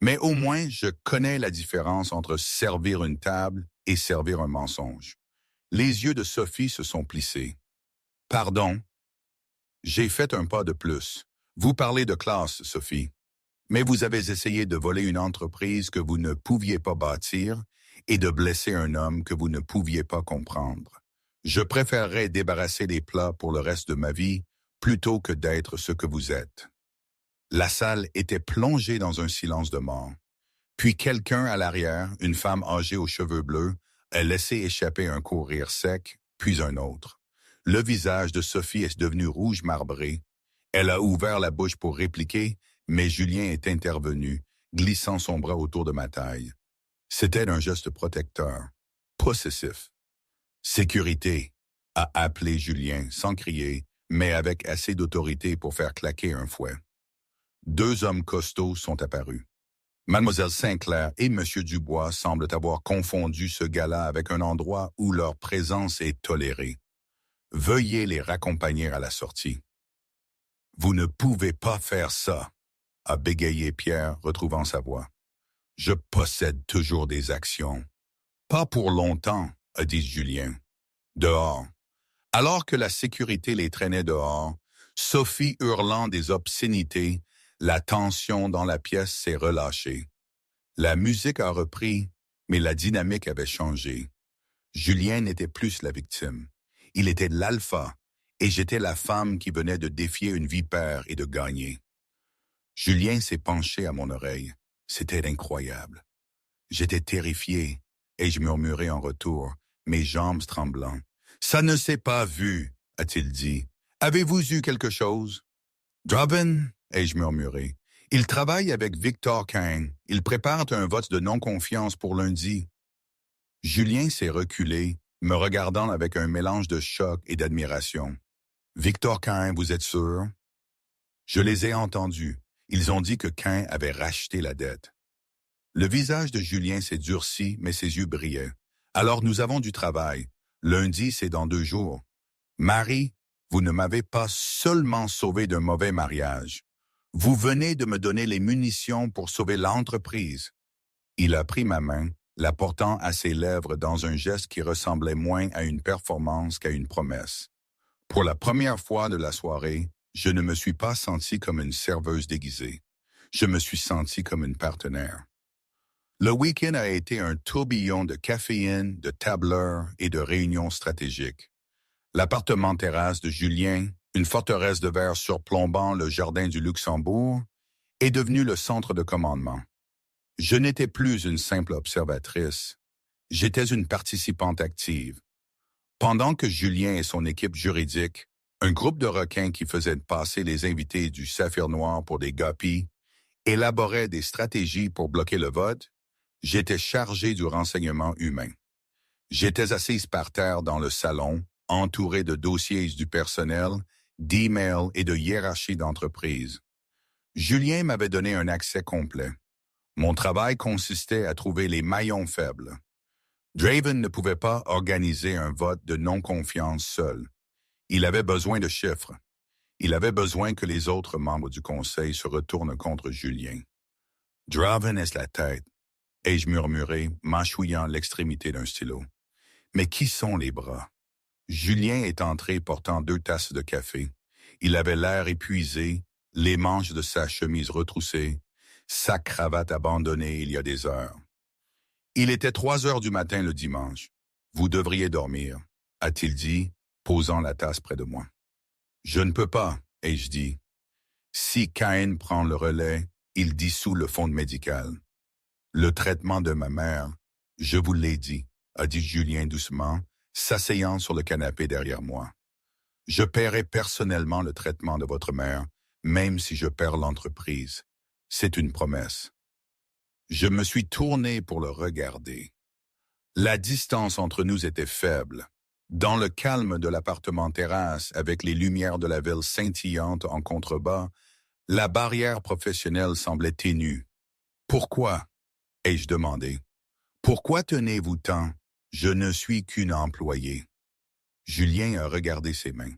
Mais au moins, je connais la différence entre servir une table et servir un mensonge. Les yeux de Sophie se sont plissés. Pardon? J'ai fait un pas de plus. Vous parlez de classe, Sophie. Mais vous avez essayé de voler une entreprise que vous ne pouviez pas bâtir et de blesser un homme que vous ne pouviez pas comprendre. Je préférerais débarrasser les plats pour le reste de ma vie plutôt que d'être ce que vous êtes. La salle était plongée dans un silence de mort. Puis quelqu'un à l'arrière, une femme âgée aux cheveux bleus, a laissé échapper un court rire sec, puis un autre. Le visage de Sophie est devenu rouge marbré. Elle a ouvert la bouche pour répliquer, mais Julien est intervenu, glissant son bras autour de ma taille. C'était un geste protecteur, possessif. Sécurité, a appelé Julien, sans crier, mais avec assez d'autorité pour faire claquer un fouet. 2 hommes costauds sont apparus. Mademoiselle Sinclair et Monsieur Dubois semblent avoir confondu ce gala avec un endroit où leur présence est tolérée. Veuillez les raccompagner à la sortie. Vous ne pouvez pas faire ça, a bégayé Pierre, retrouvant sa voix. Je possède toujours des actions. Pas pour longtemps, a dit Julien. Dehors. Alors que la sécurité les traînait dehors, Sophie hurlant des obscénités, la tension dans la pièce s'est relâchée. La musique a repris, mais la dynamique avait changé. Julien n'était plus la victime. Il était l'alpha, et j'étais la femme qui venait de défier une vipère et de gagner. Julien s'est penché à mon oreille. C'était incroyable. J'étais terrifié, et je murmurai en retour, mes jambes tremblant. « Ça ne s'est pas vu, a-t-il dit. Avez-vous eu quelque chose? »« Robin, ai-je murmuré. Il travaille avec Victor Kang. Il prépare un vote de non-confiance pour lundi. » Julien s'est reculé, me regardant avec un mélange de choc et d'admiration. « Victor Kang, vous êtes sûr? » Je les ai entendus. Ils ont dit que Kang avait racheté la dette. Le visage de Julien s'est durci, mais ses yeux brillaient. « Alors nous avons du travail. Lundi, c'est dans 2 jours. Marie, vous ne m'avez pas seulement sauvé d'un mauvais mariage. Vous venez de me donner les munitions pour sauver l'entreprise. » Il a pris ma main, la portant à ses lèvres dans un geste qui ressemblait moins à une performance qu'à une promesse. Pour la première fois de la soirée, je ne me suis pas senti comme une serveuse déguisée. Je me suis senti comme une partenaire. Le week-end a été un tourbillon de caféine, de tableurs et de réunions stratégiques. L'appartement terrasse de Julien, une forteresse de verre surplombant le jardin du Luxembourg, est devenu le centre de commandement. Je n'étais plus une simple observatrice. J'étais une participante active. Pendant que Julien et son équipe juridique, un groupe de requins qui faisait passer les invités du Saphir Noir pour des guppies, élaborait des stratégies pour bloquer le vote, j'étais chargé du renseignement humain. J'étais assise par terre dans le salon, entouré de dossiers du personnel, d'emails et de hiérarchie d'entreprise. Julien m'avait donné un accès complet. Mon travail consistait à trouver les maillons faibles. Draven ne pouvait pas organiser un vote de non-confiance seul. Il avait besoin de chiffres. Il avait besoin que les autres membres du conseil se retournent contre Julien. Draven est la tête, ai-je murmuré, mâchouillant l'extrémité d'un stylo. Mais qui sont les bras? Julien est entré portant 2 tasses de café. Il avait l'air épuisé, les manches de sa chemise retroussées, sa cravate abandonnée il y a des heures. Il était 3 heures du matin le dimanche. Vous devriez dormir, a-t-il dit, posant la tasse près de moi. Je ne peux pas, ai-je dit. Si Cain prend le relais, il dissout le fonds médical. Le traitement de ma mère, je vous l'ai dit, a dit Julien doucement, s'asseyant sur le canapé derrière moi. Je paierai personnellement le traitement de votre mère, même si je perds l'entreprise. C'est une promesse. Je me suis tourné pour le regarder. La distance entre nous était faible. Dans le calme de l'appartement terrasse, avec les lumières de la ville scintillantes en contrebas, la barrière professionnelle semblait ténue. Pourquoi? Ai-je demandé. Pourquoi tenez-vous tant? Je ne suis qu'une employée. Julien a regardé ses mains.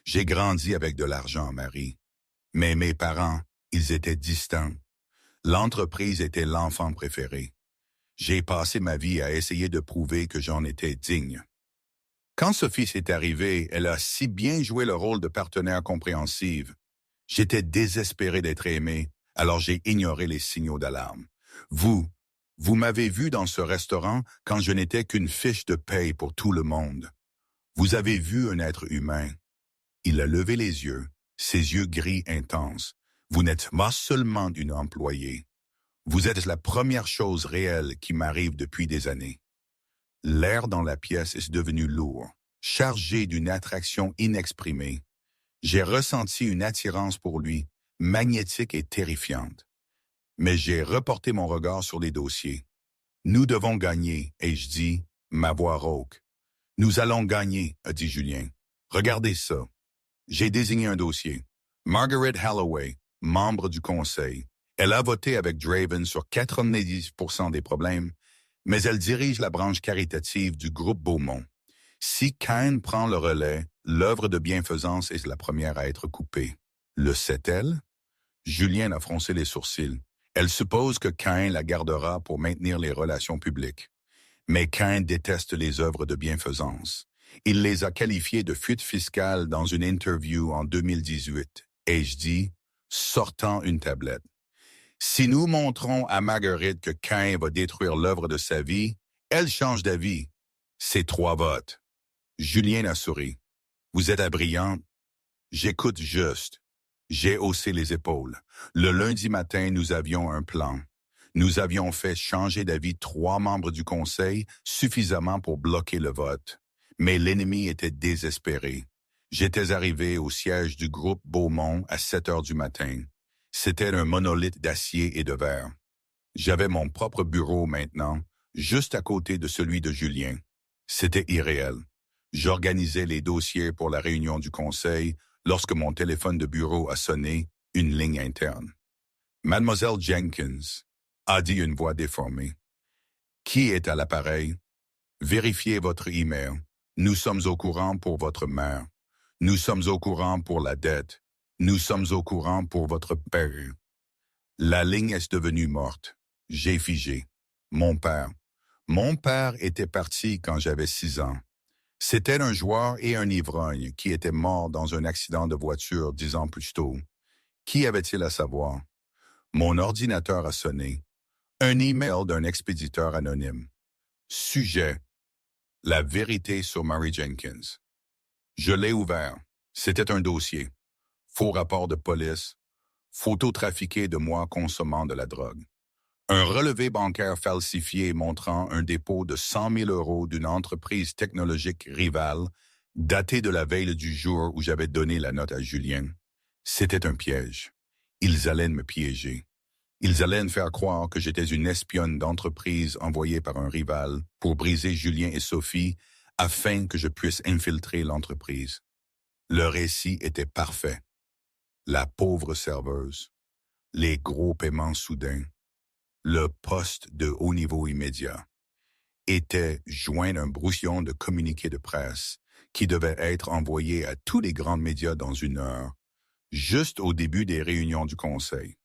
J'ai grandi avec de l'argent, Marie. Mais mes parents, ils étaient distants. L'entreprise était l'enfant préféré. J'ai passé ma vie à essayer de prouver que j'en étais digne. Quand Sophie s'est arrivée, elle a si bien joué le rôle de partenaire compréhensive. J'étais désespéré d'être aimé, alors j'ai ignoré les signaux d'alarme. Vous m'avez vu dans ce restaurant quand je n'étais qu'une fiche de paye pour tout le monde. Vous avez vu un être humain. Il a levé les yeux, ses yeux gris intenses. Vous n'êtes pas seulement une employée. Vous êtes la première chose réelle qui m'arrive depuis des années. L'air dans la pièce est devenu lourd, chargé d'une attraction inexprimée. J'ai ressenti une attirance pour lui, magnétique et terrifiante. Mais j'ai reporté mon regard sur les dossiers. Nous devons gagner, ai-je dit, ma voix rauque. Nous allons gagner, a dit Julien. Regardez ça. J'ai désigné un dossier. Margaret Holloway, membre du conseil. Elle a voté avec Draven sur 90% des problèmes, mais elle dirige la branche caritative du groupe Beaumont. Si Cain prend le relais, l'œuvre de bienfaisance est la première à être coupée. Le sait-elle? Julien a froncé les sourcils. Elle suppose que Cain la gardera pour maintenir les relations publiques. Mais Cain déteste les œuvres de bienfaisance. Il les a qualifiées de fuite fiscale dans une interview en 2018. Ai-je dit, sortant une tablette. Si nous montrons à Marguerite que Cain va détruire l'œuvre de sa vie, elle change d'avis. C'est 3 votes. Julien a souri. Vous êtes brillante. J'écoute juste. J'ai haussé les épaules. Le lundi matin, nous avions un plan. Nous avions fait changer d'avis 3 membres du conseil, suffisamment pour bloquer le vote. Mais l'ennemi était désespéré. J'étais arrivé au siège du groupe Beaumont à 7 heures du matin. C'était un monolithe d'acier et de verre. J'avais mon propre bureau maintenant, juste à côté de celui de Julien. C'était irréel. J'organisais les dossiers pour la réunion du conseil lorsque mon téléphone de bureau a sonné, une ligne interne. Mademoiselle Jenkins, a dit une voix déformée. Qui est à l'appareil? Vérifiez votre email. Nous sommes au courant pour votre mère. Nous sommes au courant pour la dette. Nous sommes au courant pour votre père. La ligne est devenue morte. J'ai figé. Mon père. Mon père était parti quand j'avais 6 ans. C'était un joueur et un ivrogne qui était mort dans un accident de voiture 10 ans plus tôt. Qui avait-il à savoir? Mon ordinateur a sonné. Un email d'un expéditeur anonyme. Sujet. La vérité sur Mary Jenkins. Je l'ai ouvert. C'était un dossier. Faux rapport de police. Photo trafiquée de moi consommant de la drogue. Un relevé bancaire falsifié montrant un dépôt de 100 000 euros d'une entreprise technologique rivale, daté de la veille du jour où j'avais donné la note à Julien. C'était un piège. Ils allaient me piéger. Ils allaient me faire croire que j'étais une espionne d'entreprise envoyée par un rival pour briser Julien et Sophie afin que je puisse infiltrer l'entreprise. Le récit était parfait. La pauvre serveuse, les gros paiements soudains, le poste de haut niveau immédiat, était joint d'un brouillon de communiqués de presse qui devait être envoyé à tous les grands médias dans 1 heure, juste au début des réunions du conseil.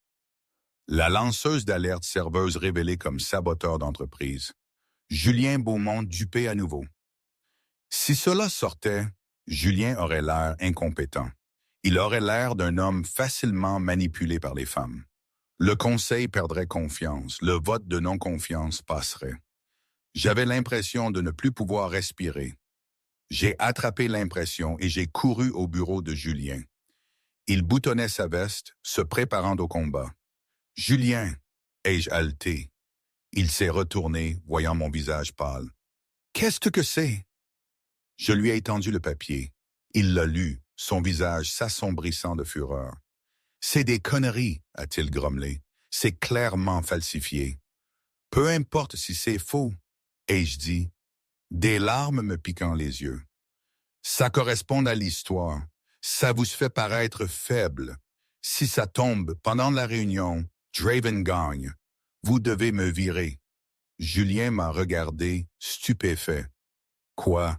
La lanceuse d'alerte serveuse révélée comme saboteur d'entreprise. Julien Beaumont dupé à nouveau. Si cela sortait, Julien aurait l'air incompétent. Il aurait l'air d'un homme facilement manipulé par les femmes. Le conseil perdrait confiance, le vote de non-confiance passerait. J'avais l'impression de ne plus pouvoir respirer. J'ai attrapé l'impression et j'ai couru au bureau de Julien. Il boutonnait sa veste, se préparant au combat. « Julien !» ai-je haleté. Il s'est retourné, voyant mon visage pâle. « Qu'est-ce que c'est ?» Je lui ai tendu le papier. Il l'a lu, son visage s'assombrissant de fureur. « C'est des conneries », a-t-il grommelé. « C'est clairement falsifié. »« Peu importe si c'est faux, » ai-je dit, des larmes me piquant les yeux. « Ça correspond à l'histoire. Ça vous fait paraître faible. Si ça tombe pendant la réunion, Draven gagne. Vous devez me virer. » Julien m'a regardé, stupéfait. « Quoi?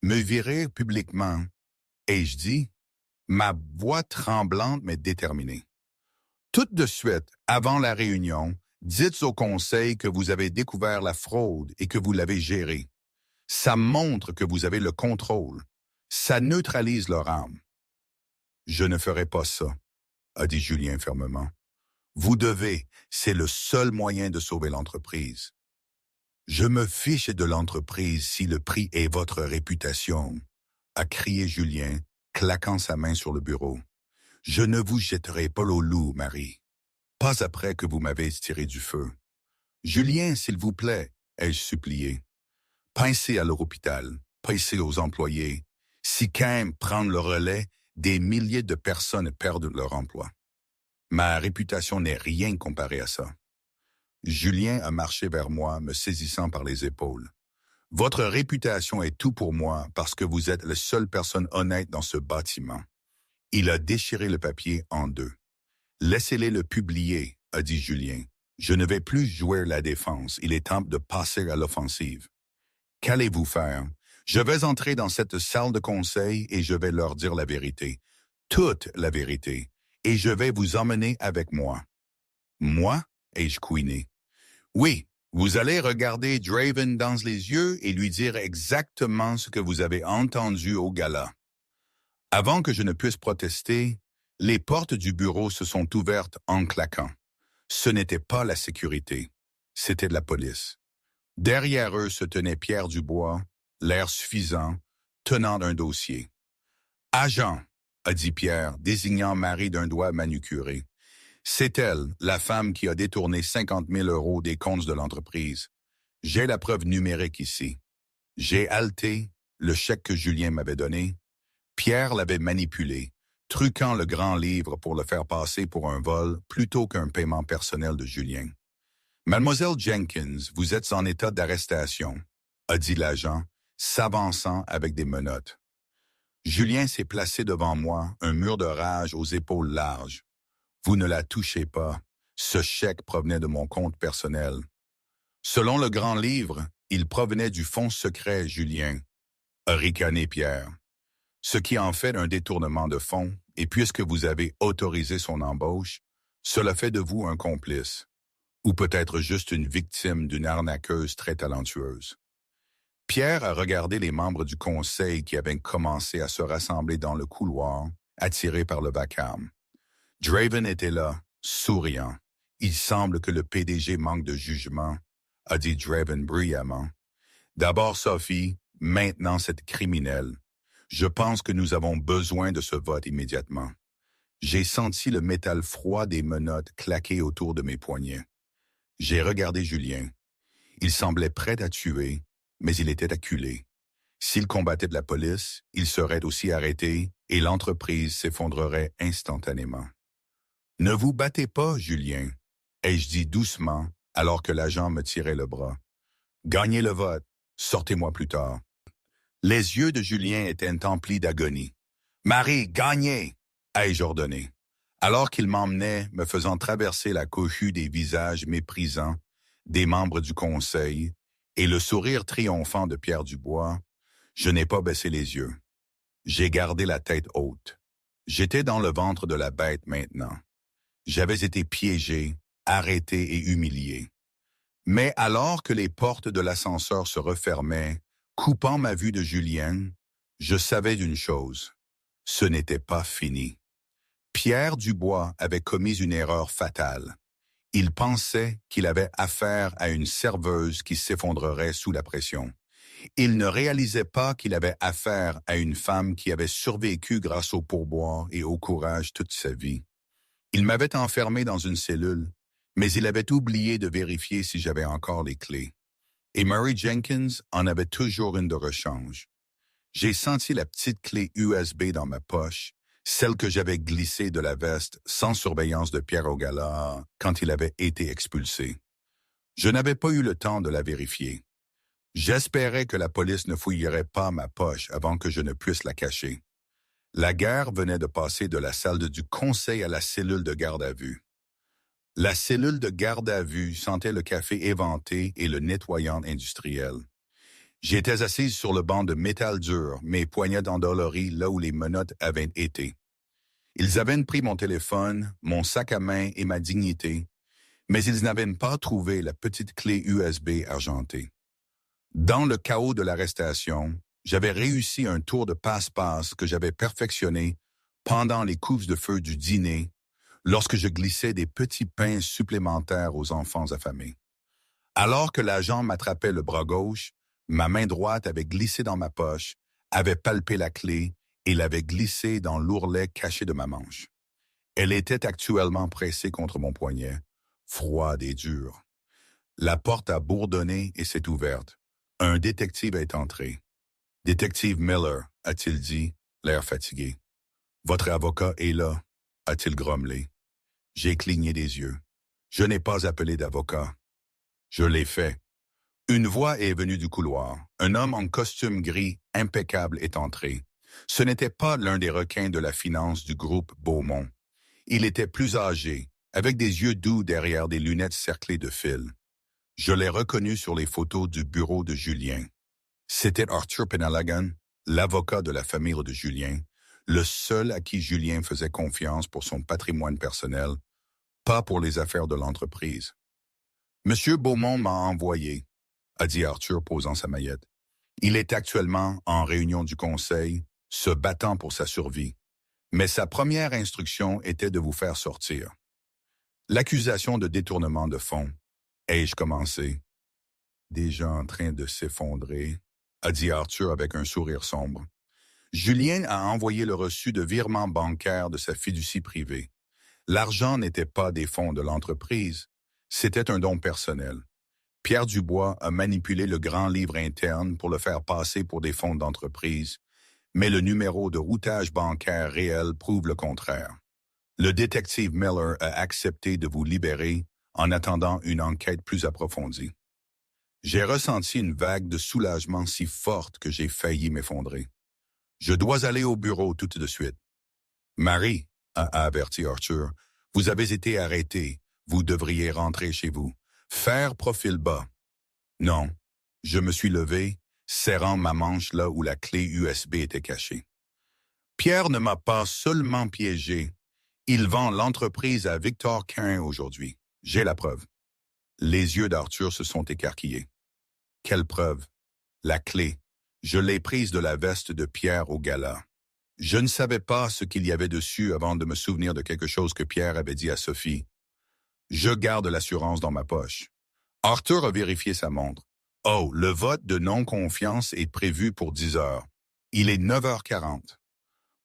Me virer publiquement? » ai-je dit, ma voix tremblante mais déterminée. « Tout de suite, avant la réunion, dites au conseil que vous avez découvert la fraude et que vous l'avez gérée. Ça montre que vous avez le contrôle. Ça neutralise leur âme. »« Je ne ferai pas ça, » a dit Julien fermement. « Vous devez, c'est le seul moyen de sauver l'entreprise. »« Je me fiche de l'entreprise si le prix est votre réputation, » a crié Julien, claquant sa main sur le bureau. « Je ne vous jetterai pas au loup, Marie. Pas après que vous m'avez tiré du feu. »« Julien, s'il vous plaît, » ai-je supplié. « Pensez à l'hôpital, pensez aux employés. Si Cain prend le relais, des milliers de personnes perdent leur emploi. Ma réputation n'est rien comparée à ça. » Julien a marché vers moi, me saisissant par les épaules. « Votre réputation est tout pour moi parce que vous êtes la seule personne honnête dans ce bâtiment. » Il a déchiré le papier en deux. « Laissez-les le publier, » a dit Julien. « Je ne vais plus jouer la défense. Il est temps de passer à l'offensive. » « Qu'allez-vous faire? Je vais entrer dans cette salle de conseil et je vais leur dire la vérité. Toute la vérité. Et je vais vous emmener avec moi. »« Moi? » ai-je couiné. « Oui, vous allez regarder Draven dans les yeux et lui dire exactement ce que vous avez entendu au gala. » Avant que je ne puisse protester, les portes du bureau se sont ouvertes en claquant. Ce n'était pas la sécurité, c'était de la police. Derrière eux se tenait Pierre Dubois, l'air suffisant, tenant un dossier. « Agent », a dit Pierre, désignant Marie d'un doigt manucuré. « C'est elle, la femme qui a détourné 50 000 euros des comptes de l'entreprise. J'ai la preuve numérique ici. » J'ai haleté, le chèque que Julien m'avait donné. Pierre l'avait manipulé, truquant le grand livre pour le faire passer pour un vol plutôt qu'un paiement personnel de Julien. « Mademoiselle Jenkins, vous êtes en état d'arrestation, » a dit l'agent, s'avançant avec des menottes. Julien s'est placé devant moi, un mur de rage aux épaules larges. « Vous ne la touchez pas. Ce chèque provenait de mon compte personnel. » Selon le grand livre, il provenait du fonds secret, Julien, a ricané Pierre. Ce qui en fait un détournement de fonds, et puisque vous avez autorisé son embauche, cela fait de vous un complice. Ou peut-être juste une victime d'une arnaqueuse très talentueuse. Pierre a regardé les membres du conseil qui avaient commencé à se rassembler dans le couloir, attirés par le vacarme. Draven était là, souriant. « Il semble que le PDG manque de jugement », a dit Draven bruyamment. « D'abord Sophie, maintenant cette criminelle. Je pense que nous avons besoin de ce vote immédiatement. » J'ai senti le métal froid des menottes claquer autour de mes poignets. J'ai regardé Julien. Il semblait prêt à tuer, mais il était acculé. S'il combattait de la police, il serait aussi arrêté et l'entreprise s'effondrerait instantanément. « Ne vous battez pas, Julien, » ai-je dit doucement alors que l'agent me tirait le bras. « Gagnez le vote, sortez-moi plus tard. » Les yeux de Julien étaient emplis d'agonie. « Marie, gagnez !» ai-je ordonné, alors qu'il m'emmenait, me faisant traverser la cohue des visages méprisants des membres du conseil et le sourire triomphant de Pierre Dubois. Je n'ai pas baissé les yeux. J'ai gardé la tête haute. J'étais dans le ventre de la bête maintenant. J'avais été piégé, arrêté et humilié. Mais alors que les portes de l'ascenseur se refermaient, coupant ma vue de Julien, je savais d'une chose. Ce n'était pas fini. Pierre Dubois avait commis une erreur fatale. Il pensait qu'il avait affaire à une serveuse qui s'effondrerait sous la pression. Il ne réalisait pas qu'il avait affaire à une femme qui avait survécu grâce au pourboire et au courage toute sa vie. Il m'avait enfermé dans une cellule, mais il avait oublié de vérifier si j'avais encore les clés. Et Murray Jenkins en avait toujours une de rechange. J'ai senti la petite clé USB dans ma poche, celle que j'avais glissée de la veste sans surveillance de Pierre Augala quand il avait été expulsé. Je n'avais pas eu le temps de la vérifier. J'espérais que la police ne fouillerait pas ma poche avant que je ne puisse la cacher. La guerre venait de passer de la salle du conseil à la cellule de garde à vue. La cellule de garde à vue sentait le café éventé et le nettoyant industriel. J'étais assise sur le banc de métal dur, mes poignets endoloris là où les menottes avaient été. Ils avaient pris mon téléphone, mon sac à main et ma dignité, mais ils n'avaient pas trouvé la petite clé USB argentée. Dans le chaos de l'arrestation, j'avais réussi un tour de passe-passe que j'avais perfectionné pendant les coups de feu du dîner, lorsque je glissais des petits pains supplémentaires aux enfants affamés. Alors que l'agent m'attrapait le bras gauche, ma main droite avait glissé dans ma poche, avait palpé la clé et l'avait glissée dans l'ourlet caché de ma manche. Elle était actuellement pressée contre mon poignet, froide et dure. La porte a bourdonné et s'est ouverte. Un détective est entré. « Détective Miller », a-t-il dit, l'air fatigué. « Votre avocat est là », a-t-il grommelé. J'ai cligné des yeux. Je n'ai pas appelé d'avocat. Je l'ai fait. Une voix est venue du couloir. Un homme en costume gris impeccable est entré. Ce n'était pas l'un des requins de la finance du groupe Beaumont. Il était plus âgé, avec des yeux doux derrière des lunettes cerclées de fils. Je l'ai reconnu sur les photos du bureau de Julien. C'était Arthur Penhaligon, l'avocat de la famille de Julien, le seul à qui Julien faisait confiance pour son patrimoine personnel, pas pour les affaires de l'entreprise. « Monsieur Beaumont m'a envoyé », a dit Arthur posant sa maillette. « Il est actuellement en réunion du conseil, se battant pour sa survie. Mais sa première instruction était de vous faire sortir. » L'accusation de détournement de fonds, ai-je commencé. « Déjà en train de s'effondrer », a dit Arthur avec un sourire sombre. Julien a envoyé le reçu de virement bancaire de sa fiducie privée. L'argent n'était pas des fonds de l'entreprise, c'était un don personnel. Pierre Dubois a manipulé le grand livre interne pour le faire passer pour des fonds d'entreprise, mais le numéro de routage bancaire réel prouve le contraire. Le détective Miller a accepté de vous libérer en attendant une enquête plus approfondie. J'ai ressenti une vague de soulagement si forte que j'ai failli m'effondrer. Je dois aller au bureau tout de suite. Marie, a averti Arthur, vous avez été arrêtée. Vous devriez rentrer chez vous. Faire profil bas. Non, je me suis levé, serrant ma manche là où la clé USB était cachée. Pierre ne m'a pas seulement piégé. Il vend l'entreprise à Victor Quin aujourd'hui. J'ai la preuve. Les yeux d'Arthur se sont écarquillés. Quelle preuve? La clé. Je l'ai prise de la veste de Pierre au gala. Je ne savais pas ce qu'il y avait dessus avant de me souvenir de quelque chose que Pierre avait dit à Sophie. Je garde l'assurance dans ma poche. Arthur a vérifié sa montre. Oh, le vote de non-confiance est prévu pour 10 heures. Il est 9h40.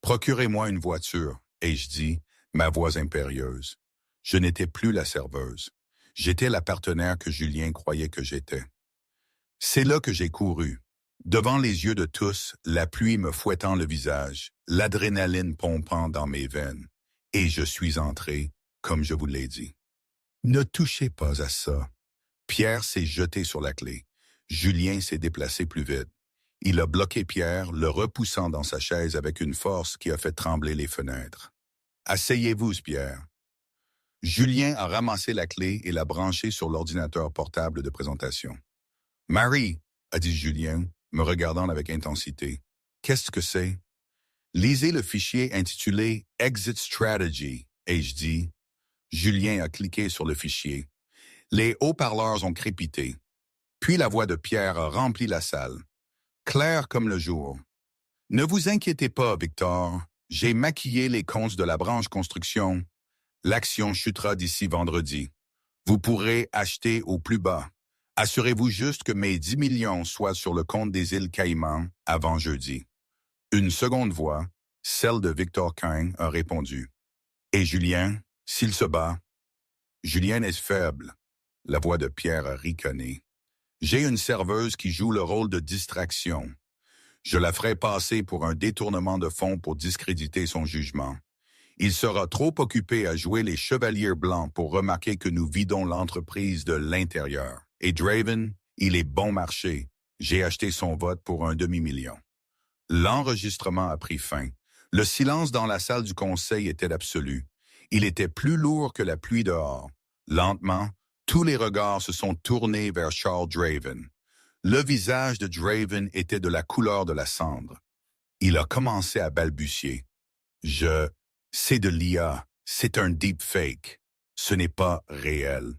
Procurez-moi une voiture, ai-je dit, ma voix impérieuse. Je n'étais plus la serveuse. J'étais la partenaire que Julien croyait que j'étais. C'est là que j'ai couru. Devant les yeux de tous, la pluie me fouettant le visage, l'adrénaline pompant dans mes veines. Et je suis entré, comme je vous l'ai dit. Ne touchez pas à ça. Pierre s'est jeté sur la clé. Julien s'est déplacé plus vite. Il a bloqué Pierre, le repoussant dans sa chaise avec une force qui a fait trembler les fenêtres. « Asseyez-vous, Pierre. » Julien a ramassé la clé et l'a branchée sur l'ordinateur portable de présentation. « Marie, » a dit Julien, me regardant avec intensité. « Qu'est-ce que c'est? » « Lisez le fichier intitulé « Exit Strategy », ai-je dit. Julien a cliqué sur le fichier. Les haut-parleurs ont crépité. Puis la voix de Pierre a rempli la salle. Clair comme le jour. « Ne vous inquiétez pas, Victor. J'ai maquillé les comptes de la branche construction. L'action chutera d'ici vendredi. Vous pourrez acheter au plus bas. Assurez-vous juste que mes 10 millions soient sur le compte des îles Caïmans avant jeudi. » Une seconde voix, celle de Victor Kang, a répondu. « Et Julien, s'il se bat? » Julien est faible. La voix de Pierre a ricané. « J'ai une serveuse qui joue le rôle de distraction. Je la ferai passer pour un détournement de fonds pour discréditer son jugement. Il sera trop occupé à jouer les chevaliers blancs pour remarquer que nous vidons l'entreprise de l'intérieur. Et Draven, il est bon marché. J'ai acheté son vote pour un demi-million. » L'enregistrement a pris fin. Le silence dans la salle du conseil était absolu. Il était plus lourd que la pluie dehors. Lentement, tous les regards se sont tournés vers Charles Draven. Le visage de Draven était de la couleur de la cendre. Il a commencé à balbutier. « C'est de l'IA, c'est un deepfake. Ce n'est pas réel. »«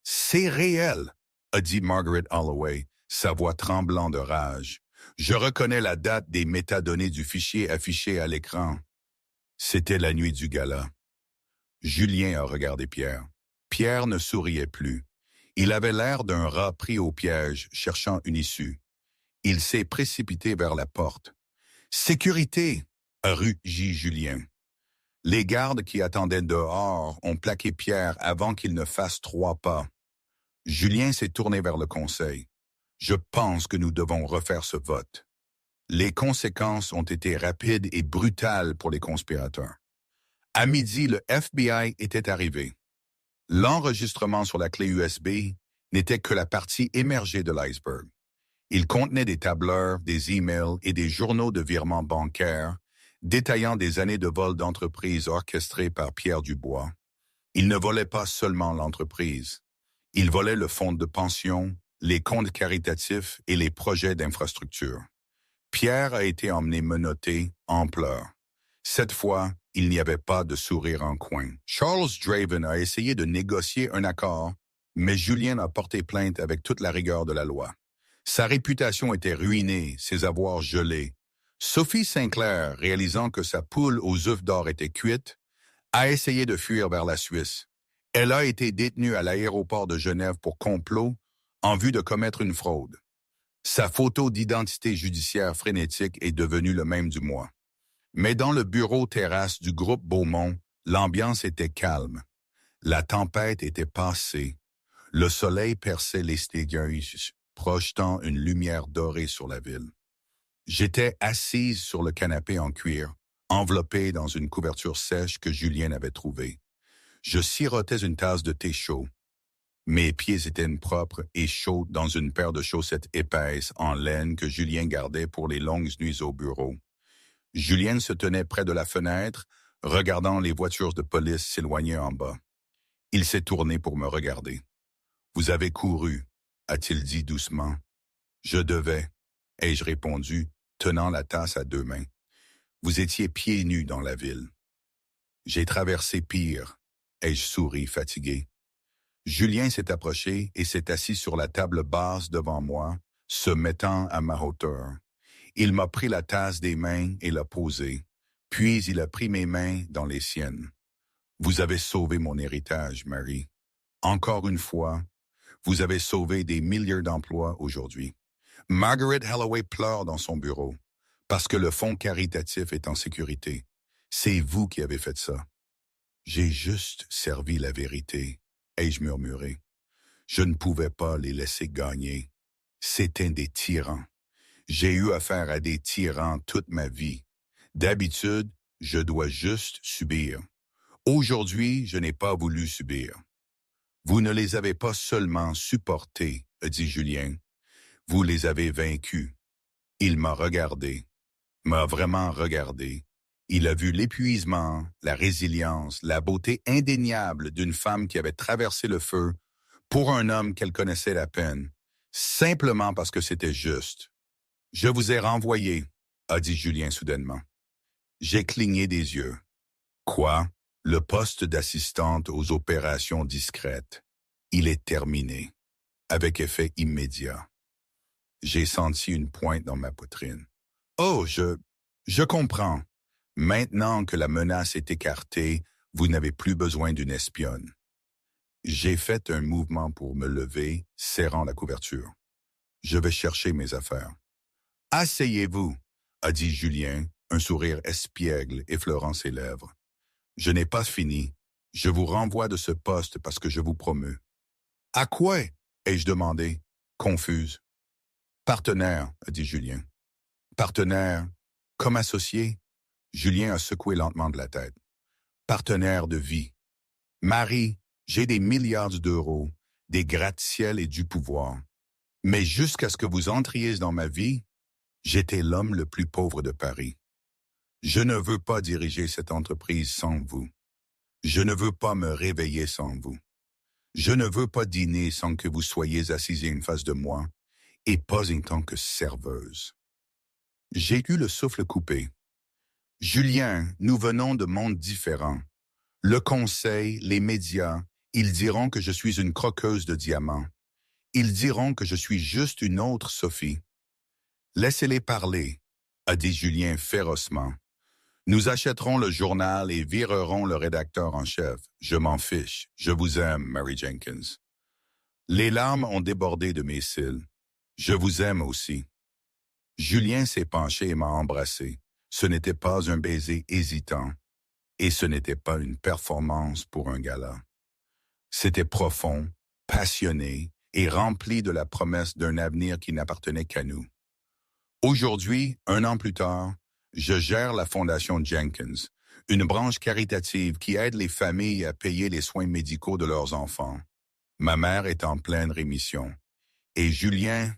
C'est réel, » a dit Margaret Holloway, sa voix tremblant de rage. « Je reconnais la date des métadonnées du fichier affiché à l'écran. » C'était la nuit du gala. Julien a regardé Pierre. Pierre ne souriait plus. Il avait l'air d'un rat pris au piège, cherchant une issue. Il s'est précipité vers la porte. « Sécurité !» a rugit Julien. Les gardes qui attendaient dehors ont plaqué Pierre avant qu'il ne fasse 3 pas. Julien s'est tourné vers le conseil. « Je pense que nous devons refaire ce vote. » Les conséquences ont été rapides et brutales pour les conspirateurs. À midi, le FBI était arrivé. L'enregistrement sur la clé USB n'était que la partie émergée de l'iceberg. Il contenait des tableurs, des emails et des journaux de virements bancaires détaillant des années de vol d'entreprise orchestrées par Pierre Dubois. Il ne volait pas seulement l'entreprise. Il volait le fonds de pension, les comptes caritatifs et les projets d'infrastructure. Pierre a été emmené menotté, en pleurs. Cette fois, il n'y avait pas de sourire en coin. Charles Draven a essayé de négocier un accord, mais Julien a porté plainte avec toute la rigueur de la loi. Sa réputation était ruinée, ses avoirs gelés. Sophie Sinclair, réalisant que sa poule aux œufs d'or était cuite, a essayé de fuir vers la Suisse. Elle a été détenue à l'aéroport de Genève pour complot en vue de commettre une fraude. Sa photo d'identité judiciaire frénétique est devenue le même du mois. Mais dans le bureau terrasse du groupe Beaumont, l'ambiance était calme. La tempête était passée. Le soleil perçait les stégeuses, projetant une lumière dorée sur la ville. J'étais assise sur le canapé en cuir, enveloppée dans une couverture sèche que Julien avait trouvée. Je sirotais une tasse de thé chaud. Mes pieds étaient propres et chauds dans une paire de chaussettes épaisses en laine que Julien gardait pour les longues nuits au bureau. Julien se tenait près de la fenêtre, regardant les voitures de police s'éloigner en bas. Il s'est tourné pour me regarder. « Vous avez couru », a-t-il dit doucement. « Je devais », ai-je répondu, tenant la tasse à 2 mains. « Vous étiez pieds nus dans la ville. »« J'ai traversé pire », ai-je souri, fatigué. Julien s'est approché et s'est assis sur la table basse devant moi, se mettant à ma hauteur. Il m'a pris la tasse des mains et l'a posée, puis il a pris mes mains dans les siennes. « Vous avez sauvé mon héritage, Marie. Encore une fois, vous avez sauvé des milliers d'emplois aujourd'hui. » Margaret Holloway pleure dans son bureau, parce que le fonds caritatif est en sécurité. C'est vous qui avez fait ça. J'ai juste servi la vérité, ai-je murmuré. Je ne pouvais pas les laisser gagner. C'étaient des tyrans. J'ai eu affaire à des tyrans toute ma vie. D'habitude, je dois juste subir. Aujourd'hui, je n'ai pas voulu subir. Vous ne les avez pas seulement supportés, a dit Julien. Vous les avez vaincus. Il m'a regardé, m'a vraiment regardé. Il a vu l'épuisement, la résilience, la beauté indéniable d'une femme qui avait traversé le feu pour un homme qu'elle connaissait à peine, simplement parce que c'était juste. Je vous ai renvoyé, a dit Julien soudainement. J'ai cligné des yeux. Quoi? Le poste d'assistante aux opérations discrètes. Il est terminé, avec effet immédiat. J'ai senti une pointe dans ma poitrine. Oh, je comprends. Maintenant que la menace est écartée, vous n'avez plus besoin d'une espionne. J'ai fait un mouvement pour me lever, serrant la couverture. Je vais chercher mes affaires. Asseyez-vous, a dit Julien, un sourire espiègle effleurant ses lèvres. Je n'ai pas fini. Je vous renvoie de ce poste parce que je vous promeux. À quoi? Ai-je demandé, confuse. Partenaire, a dit Julien. Partenaire, comme associé? Julien a secoué lentement de la tête. Partenaire de vie. Marie, j'ai des milliards d'euros, des gratte-ciel et du pouvoir. Mais jusqu'à ce que vous entriez dans ma vie, j'étais l'homme le plus pauvre de Paris. Je ne veux pas diriger cette entreprise sans vous. Je ne veux pas me réveiller sans vous. Je ne veux pas dîner sans que vous soyez assise en face de moi, et pas en tant que serveuse. J'ai eu le souffle coupé. Julien, nous venons de mondes différents. Le conseil, les médias, ils diront que je suis une croqueuse de diamants. Ils diront que je suis juste une autre Sophie. Laissez-les parler, a dit Julien férocement. Nous achèterons le journal et virerons le rédacteur en chef. Je m'en fiche. Je vous aime, Mary Jenkins. Les larmes ont débordé de mes cils. Je vous aime aussi. Julien s'est penché et m'a embrassé. Ce n'était pas un baiser hésitant, et ce n'était pas une performance pour un gala. C'était profond, passionné et rempli de la promesse d'un avenir qui n'appartenait qu'à nous. Aujourd'hui, 1 an plus tard, je gère la Fondation Jenkins, une branche caritative qui aide les familles à payer les soins médicaux de leurs enfants. Ma mère est en pleine rémission. Et Julien,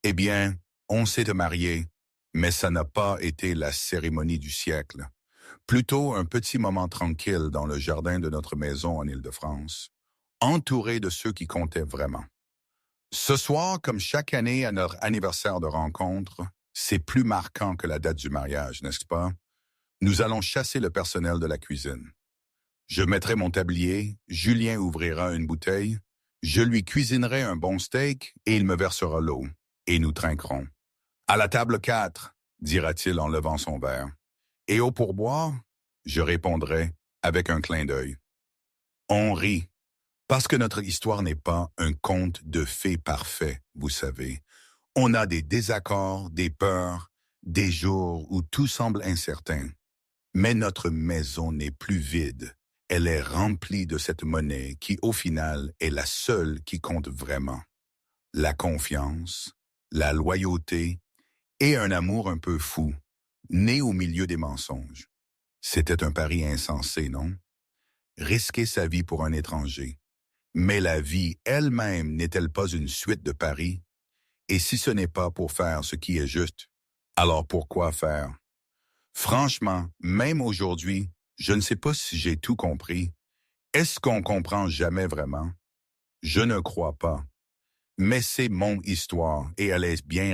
eh bien, on s'est mariés, mais ça n'a pas été la cérémonie du siècle. Plutôt un petit moment tranquille dans le jardin de notre maison en Île-de-France, entouré de ceux qui comptaient vraiment. Ce soir, comme chaque année à notre anniversaire de rencontre, c'est plus marquant que la date du mariage, n'est-ce pas? Nous allons chasser le personnel de la cuisine. Je mettrai mon tablier, Julien ouvrira une bouteille, je lui cuisinerai un bon steak et il me versera l'eau, et nous trinquerons. À la table 4, dira-t-il en levant son verre. Et au pourboire, je répondrai avec un clin d'œil. On rit, parce que notre histoire n'est pas un conte de fées parfait, vous savez. On a des désaccords, des peurs, des jours où tout semble incertain. Mais notre maison n'est plus vide. Elle est remplie de cette monnaie qui, au final, est la seule qui compte vraiment. La confiance, la loyauté et un amour un peu fou, né au milieu des mensonges. C'était un pari insensé, non? Risquer sa vie pour un étranger. Mais la vie elle-même n'est-elle pas une suite de paris? Et si ce n'est pas pour faire ce qui est juste, alors pourquoi faire? Franchement, même aujourd'hui, je ne sais pas si j'ai tout compris. Est-ce qu'on comprend jamais vraiment? Je ne crois pas. Mais c'est mon histoire et elle est bien